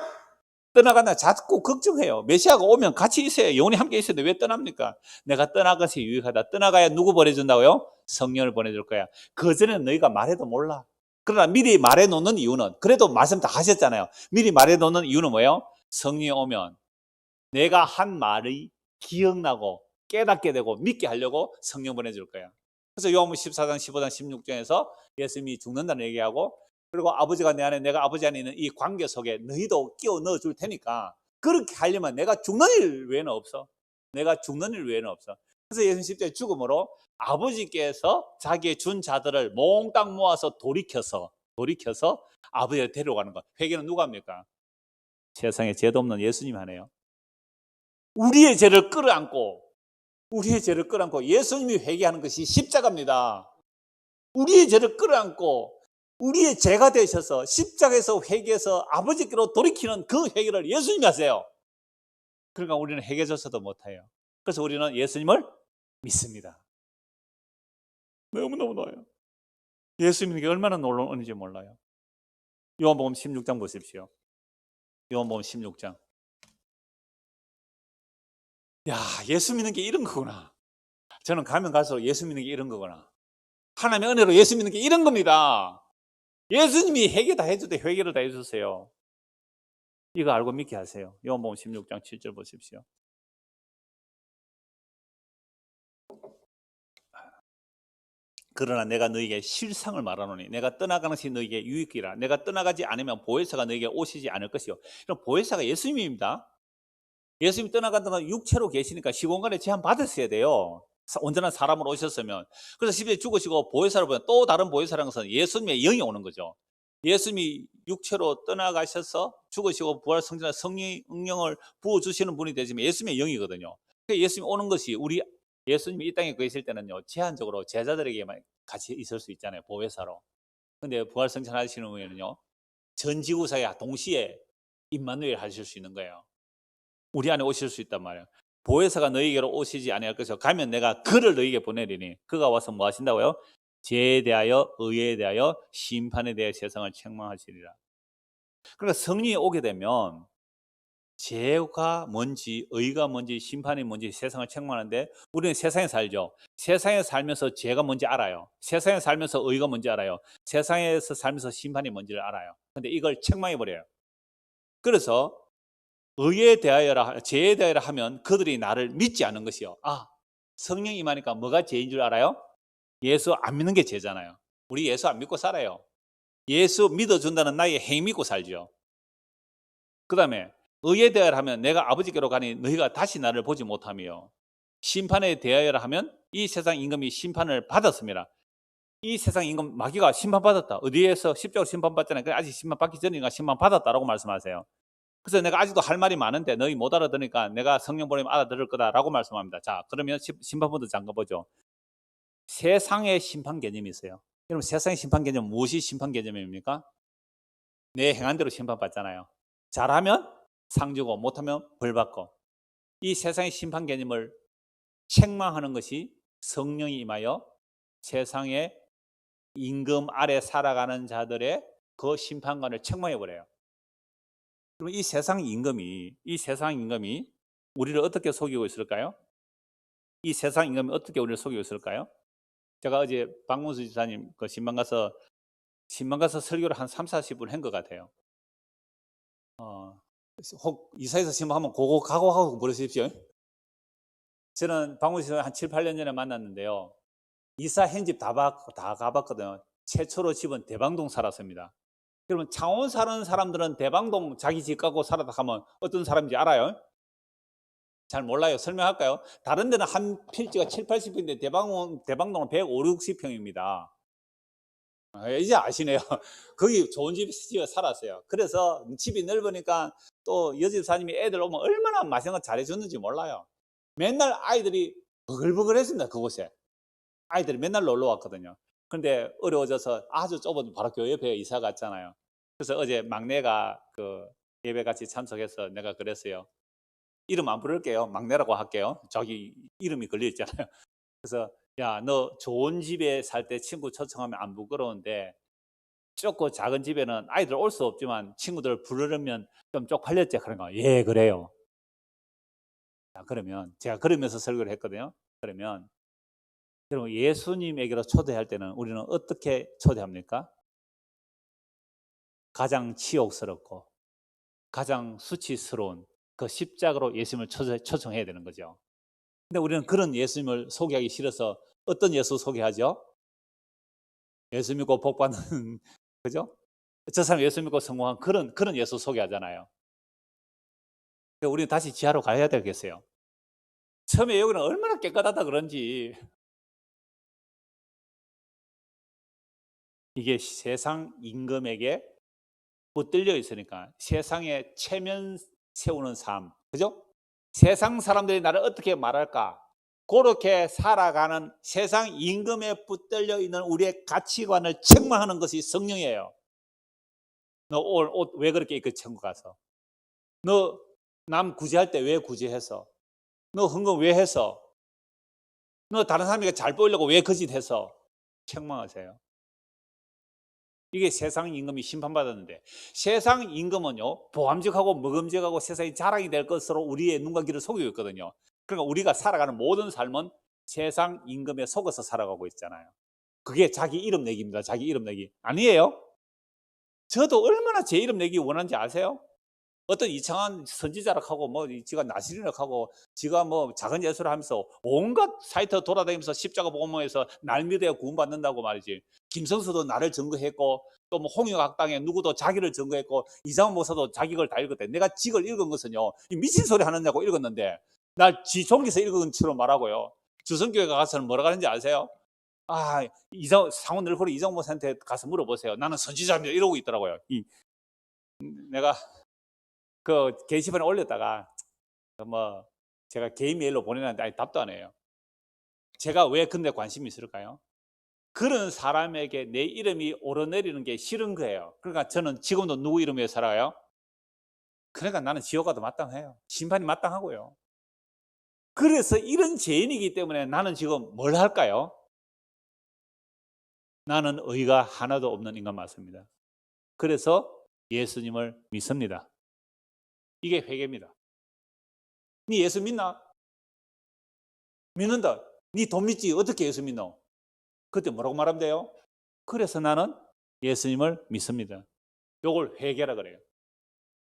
떠나간다. 자꾸 걱정해요. 메시아가 오면 같이 있어야, 영원히 함께 있어야 돼. 왜 떠납니까? 내가 떠나가서 유익하다. 떠나가야 누구 보내준다고요? 성령을 보내줄 거야. 그전에는 너희가 말해도 몰라. 그러나 미리 말해놓는 이유는, 그래도 말씀 다 하셨잖아요. 미리 말해놓는 이유는 뭐예요? 성령이 오면 내가 한 말이 기억나고 깨닫게 되고 믿게 하려고 성령 보내줄 거야. 그래서 요한복음 14장, 15장, 16장에서 예수님이 죽는다는 얘기하고, 그리고 아버지가 내 안에, 내가 아버지 안에 있는 이 관계 속에 너희도 끼워 넣어 줄 테니까, 그렇게 하려면 내가 죽는 일 외에는 없어. 내가 죽는 일 외에는 없어. 그래서 예수님 십자가의 죽음으로 아버지께서 자기의 준 자들을 몽땅 모아서 돌이켜서 아버지를 데려가는 것. 회개는 누가 합니까? 세상에 죄도 없는 예수님 하네요. 우리의 죄를 끌어안고 예수님이 회개하는 것이 십자가입니다. 우리의 죄를 끌어안고 우리의 죄가 되셔서 십자가에서 회개해서 아버지께로 돌이키는 그 회개를 예수님이 하세요. 그러니까 우리는 회개조차도 못해요. 그래서 우리는 예수님을 믿습니다. 너무너무 놀라요. 예수 믿는 게 얼마나 놀라운지 몰라요. 요한복음 16장 보십시오. 요한복음 16장. 야, 예수 믿는 게 이런 거구나. 저는 가면 갈수록 예수 믿는 게 이런 거구나. 하나님의 은혜로 예수 믿는 게 이런 겁니다. 예수님이 회개 다 해줄 때 회개를 다 해주세요. 이거 알고 믿게 하세요. 요한복음 16장 7절 보십시오. 그러나 내가 너희에게 실상을 말하노니 내가 떠나가는 것이 너희에게 유익이라. 내가 떠나가지 않으면 보혜사가 너희에게 오시지 않을 것이요. 그럼 보혜사가 예수님입니다. 예수님이 떠나간다는 육체로 계시니까 시공간에 제한 받았어야 돼요. 온전한 사람으로 오셨으면. 그래서 십자가에 죽으시고 보혜사를 보면 또 다른 보혜사라는 것은 예수님의 영이 오는 거죠. 예수님이 육체로 떠나가셔서 죽으시고 부활 성전에 성령의 응령을 부어주시는 분이 되지만 예수님의 영이거든요. 그러니까 예수님이 오는 것이, 우리 예수님이 이 땅에 계실 때는요, 제한적으로 제자들에게만 같이 있을 수 있잖아요, 보혜사로. 근데 부활 성전 하시는 후에는요, 전 지구사에 동시에 임마누엘 하실 수 있는 거예요. 우리 안에 오실 수 있단 말이에요. 보혜사가 너희에게로 오시지 아니할 것이요 가면 내가 그를 너희에게 보내리니 그가 와서 뭐 하신다고요? 죄에 대하여, 의에 대하여, 심판에 대해 세상을 책망하시리라. 그러니까 성령이 오게 되면 죄가 뭔지, 의가 뭔지, 심판이 뭔지 세상을 책망하는데, 우리는 세상에 살죠. 세상에 살면서 죄가 뭔지 알아요. 세상에 살면서 의가 뭔지 알아요. 세상에서 살면서 심판이 뭔지를 알아요. 근데 이걸 책망해버려요. 그래서 의에 대하여라, 죄에 대하여라 하면 그들이 나를 믿지 않는 것이요. 아, 성령이 임하니까 뭐가 죄인 줄 알아요? 예수 안 믿는 게 죄잖아요. 우리 예수 안 믿고 살아요. 예수 믿어준다는 나의 행위 믿고 살죠. 그 다음에 의에 대하여라 하면 내가 아버지께로 가니 너희가 다시 나를 보지 못하며, 심판에 대하여라 하면 이 세상 임금이 심판을 받았습니다. 이 세상 임금 마귀가 심판받았다. 어디에서? 십자가로 심판받잖아요. 아직 심판받기 전인가 심판받았다라고 말씀하세요. 그래서 내가 아직도 할 말이 많은데 너희 못 알아들으니까 내가 성령 보내면 알아들을 거다라고 말씀합니다. 자, 그러면 심판부터 잠깐 보죠. 세상의 심판 개념이 있어요. 여러분, 세상의 심판 개념, 무엇이 심판 개념입니까? 내 행한 대로 심판받잖아요. 잘하면 상 주고 못하면 벌 받고. 이 세상의 심판 개념을 책망하는 것이 성령이 임하여 세상의 임금 아래 살아가는 자들의 그 심판관을 책망해버려요. 그럼 이 세상 임금이 우리를 어떻게 속이고 있을까요? 이 세상 임금이 어떻게 우리를 속이고 있을까요? 제가 어제 박문수 지사님 그 신방 가서 설교를 한 3-40분 한 것 같아요. 혹 이사에서 신방하면 고고 각오하고 부르십시오. 저는 박문수 지사님 한 7-8년 전에 만났는데요. 이사 현집 다 가봤거든요. 최초로 집은 대방동 살았습니다. 여러분, 창원 사는 사람들은 대방동 자기 집 갖고 살았다 하면 어떤 사람인지 알아요? 잘 몰라요. 설명할까요? 다른 데는 한 필지가 7, 80평인데 대방동은 150, 60평입니다. 이제 아시네요. 거기 좋은 집에 살았어요. 그래서 집이 넓으니까 또 여집사님이 애들 오면 얼마나 맛있는 거 잘해줬는지 몰라요. 맨날 아이들이 버글버글했습니다. 그곳에. 아이들이 맨날 놀러 왔거든요. 근데 어려워져서 아주 좁은 바로 교회 옆에 이사 갔잖아요. 그래서 어제 막내가 그 예배 같이 참석해서 내가 그랬어요. 이름 안 부를게요. 막내라고 할게요. 저기 이름이 걸려 있잖아요. 그래서 야, 너 좋은 집에 살 때 친구 초청하면 안 부끄러운데 좁고 작은 집에는 아이들 올 수 없지만 친구들 부르려면 좀 쪽팔렸지? 그런가? 예, 그래요. 자, 그러면 제가 그러면서 설교를 했거든요. 그러면 여러분 예수님에게로 초대할 때는 우리는 어떻게 초대합니까? 가장 치욕스럽고 가장 수치스러운 그 십자가로 예수님을 초청해야 되는 거죠. 근데 우리는 그런 예수님을 소개하기 싫어서 어떤 예수 소개하죠? 예수 믿고 복 받는 그죠? 저 사람 예수 믿고 성공한 그런 예수 소개하잖아요. 그러니까 우리는 다시 지하로 가야 되겠어요. 처음에 여기는 얼마나 깨끗하다 그런지 이게 세상 임금에게 붙들려 있으니까 세상에 체면 세우는 삶, 그죠? 세상 사람들이 나를 어떻게 말할까? 그렇게 살아가는 세상 임금에 붙들려 있는 우리의 가치관을 책망하는 것이 성령이에요. 너 오늘 옷 왜 그렇게 입고 천국 가서? 너 남 구제할 때 왜 구제해서? 너 헌금 왜 해서? 너 다른 사람에게 잘 보이려고 왜 거짓해서? 책망하세요. 이게 세상 임금이 심판받았는데 세상 임금은요 보암직하고 먹음직하고 세상이 자랑이 될 것으로 우리의 눈과 귀를 속이고 있거든요. 그러니까 우리가 살아가는 모든 삶은 세상 임금에 속아서 살아가고 있잖아요. 그게 자기 이름 내기입니다. 자기 이름 내기 아니에요. 저도 얼마나 제 이름 내기 원하는지 아세요? 어떤 이상한 선지자락하고 뭐 지가 나시린락하고 지가 뭐 작은 예술을 하면서 온갖 사이트 돌아다니면서 십자가 복음에서 날 믿어야 구원받는다고 말이지. 김성수도 나를 증거했고 또 뭐 홍역학당에 누구도 자기를 증거했고 이상훈 목사도 자기 걸 다 읽었대. 내가 지걸 읽은 것은요 미친 소리 하느냐고 읽었는데 날 지 종기서 읽은 것처럼 말하고요. 주성교회 가서는 뭐라 하는지 아세요? 아, 상훈 늘호리 이정호 목사한테 가서 물어보세요. 나는 선지자입니다 이러고 있더라고요. 내가 그 게시판에 올렸다가 뭐 제가 개인 메일로 보내놨는데 아니 답도 안 해요. 제가 왜 근데 관심이 있을까요? 그런 사람에게 내 이름이 오르내리는 게 싫은 거예요. 그러니까 저는 지금도 누구 이름에 살아요? 그러니까 나는 지옥 가도 마땅해요. 심판이 마땅하고요. 그래서 이런 죄인이기 때문에 나는 지금 뭘 할까요? 나는 의가 하나도 없는 인간 맞습니다. 그래서 예수님을 믿습니다. 이게 회개입니다. 네 예수 믿나? 믿는다. 네 돈 믿지? 어떻게 예수 믿노? 그때 뭐라고 말하면 돼요? 그래서 나는 예수님을 믿습니다. 요걸 회개라 그래요.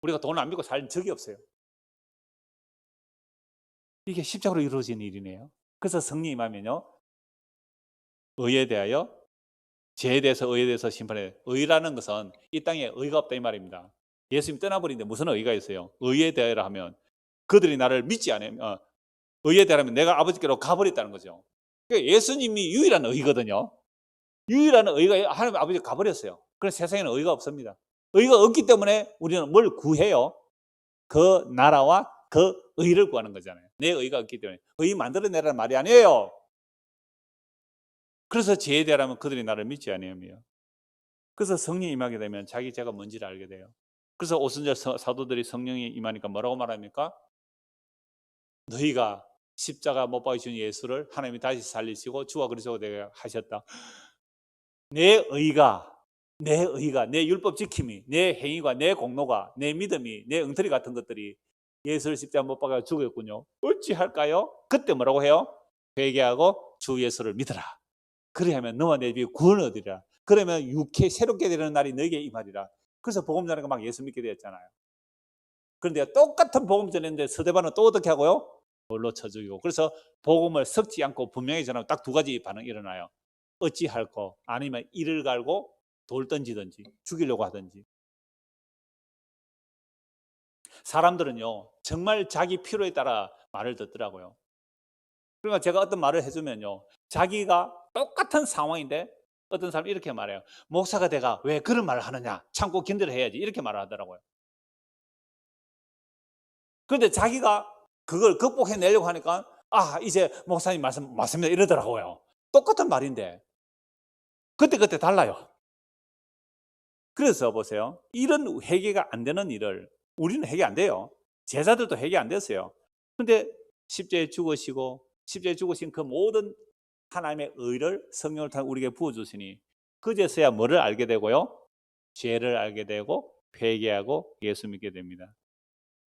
우리가 돈을 안 믿고 살 적이 없어요. 이게 십자가로 이루어진 일이네요. 그래서 성령 임하면요. 의에 대하여 죄에 대해서 의에 대해서 심판해. 의라는 것은 이 땅에 의가 없다 이 말입니다. 예수님 떠나버리는데 무슨 의가 있어요? 의에 대하여 하면 그들이 나를 믿지 않으면 의에 대하면 내가 아버지께로 가버렸다는 거죠. 그러니까 예수님이 유일한 의거든요. 유일한 의가 하나님 아버지가 가버렸어요. 그래서 세상에는 의가 없습니다. 의가 없기 때문에 우리는 뭘 구해요? 그 나라와 그 의를 구하는 거잖아요. 내 의가 없기 때문에. 의 만들어내라는 말이 아니에요. 그래서 죄에 대하면 그들이 나를 믿지 아니하며. 그래서 성령이 임하게 되면 자기 죄가 뭔지를 알게 돼요. 그래서 오순절 사도들이 성령이 임하니까 뭐라고 말합니까? 너희가 십자가 못 박으신 예수를 하나님이 다시 살리시고 주와 그리스도가 되게 하셨다. 내 의가, 내 율법 지킴이, 내 행위가, 내 공로가, 내 믿음이, 내 엉터리 같은 것들이 예수를 십자가 못 박아 죽였군요. 어찌할까요? 그때 뭐라고 해요? 회개하고 주 예수를 믿어라. 그리하면 너와 내 집이 구원을 얻으리라. 그러면 육회 새롭게 되는 날이 너에게 임하리라. 그래서 복음 전하니까 막 예수 믿게 되었잖아요. 그런데 똑같은 복음 전했는데 서대반은 또 어떻게 하고요? 돌로 쳐 죽이고. 그래서 복음을 섞지 않고 분명히 전하면 딱 두 가지 반응이 일어나요. 어찌할꼬 아니면 이를 갈고 돌 던지든지 죽이려고 하든지. 사람들은요 정말 자기 필요에 따라 말을 듣더라고요. 그러니까 제가 어떤 말을 해주면요, 자기가 똑같은 상황인데 어떤 사람이 이렇게 말해요. 목사가 내가 왜 그런 말을 하느냐, 참고 견디를 해야지, 이렇게 말을 하더라고요. 그런데 자기가 그걸 극복해내려고 하니까 이제 목사님 말씀 맞습니다 이러더라고요. 똑같은 말인데 그때 달라요. 그래서 보세요. 이런 회개가 안 되는 일을 우리는 회개 안 돼요. 제자들도 회개 안 됐어요. 근데 십자가에 죽으시고 십자가에 죽으신 그 모든 하나님의 의를 성령을 통해 우리에게 부어주시니 그제서야 뭐를 알게 되고요? 죄를 알게 되고 회개하고 예수 믿게 됩니다.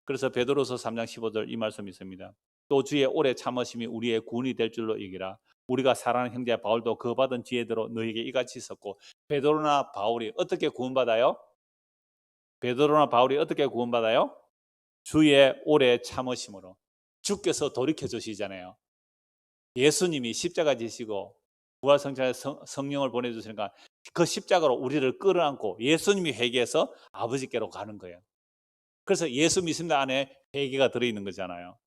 그래서 베드로서 3장 15절 이 말씀이 있습니다. 또 주의 오래 참으심이 우리의 구원이 될 줄로 여기라. 우리가 사랑하는 형제 바울도 그 받은 지혜대로 너에게 이같이 있었고. 베드로나 바울이 어떻게 구원받아요? 베드로나 바울이 어떻게 구원받아요? 주의 오래 참으심으로. 주께서 돌이켜 주시잖아요. 예수님이 십자가 지시고 부활성찬에 성령을 보내주시니까 그 십자가로 우리를 끌어안고 예수님이 회개해서 아버지께로 가는 거예요. 그래서 예수 믿습니다 안에 회개가 들어있는 거잖아요.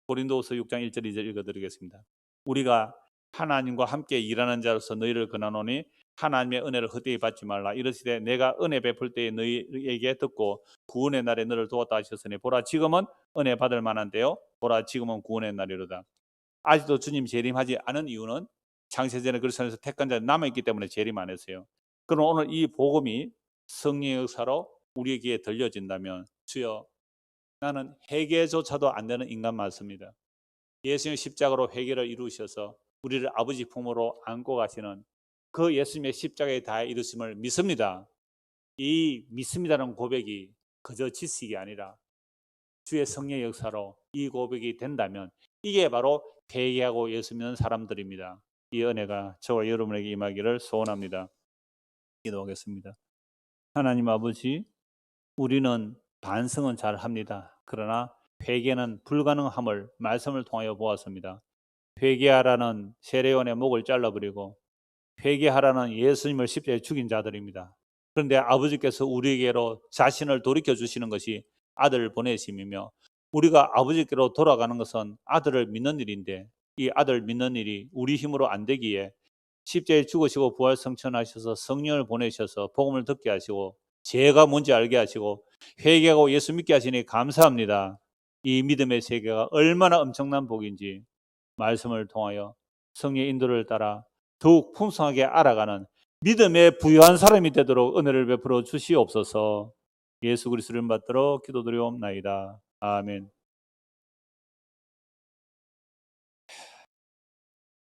고린도후서 6장 1절 2절 읽어드리겠습니다. 우리가 하나님과 함께 일하는 자로서 너희를 권하노니 하나님의 은혜를 헛되이 받지 말라. 이르시되 내가 은혜 베풀 때에 너희에게 듣고 구원의 날에 너를 도왔다 하셨으니 보라 지금은 은혜 받을 만한데요. 보라 지금은 구원의 날이로다. 아직도 주님 재림하지 않은 이유는 창세전에 그리스도에서 택한 자 남아있기 때문에 재림 안 했어요. 그럼 오늘 이 복음이 성령의 역사로 우리에게 들려진다면 주여 나는 회개조차도 안 되는 인간 맞습니다. 예수님의 십자가로 회개를 이루셔서 우리를 아버지 품으로 안고 가시는 그 예수님의 십자가에 다 이루심을 믿습니다. 이 믿습니다라는 고백이 그저 지식이 아니라 주의 성령의 역사로 이 고백이 된다면 이게 바로 회개하고 예수 믿는 사람들입니다. 이 은혜가 저와 여러분에게 임하기를 소원합니다. 기도하겠습니다. 하나님 아버지, 우리는 반성은 잘 합니다. 그러나 회개는 불가능함을 말씀을 통하여 보았습니다. 회개하라는 세례요한의 목을 잘라버리고 회개하라는 예수님을 십자가에 죽인 자들입니다. 그런데 아버지께서 우리에게로 자신을 돌이켜 주시는 것이 아들을 보내심이며 우리가 아버지께로 돌아가는 것은 아들을 믿는 일인데 이 아들 믿는 일이 우리 힘으로 안 되기에 십자가에 죽으시고 부활성천하셔서 성령을 보내셔서 복음을 듣게 하시고 죄가 뭔지 알게 하시고 회개하고 예수 믿게 하시니 감사합니다. 이 믿음의 세계가 얼마나 엄청난 복인지 말씀을 통하여 성령의 인도를 따라 더욱 풍성하게 알아가는 믿음의 부유한 사람이 되도록 은혜를 베풀어 주시옵소서. 예수 그리스도를 받들어 기도드리옵나이다. 아멘.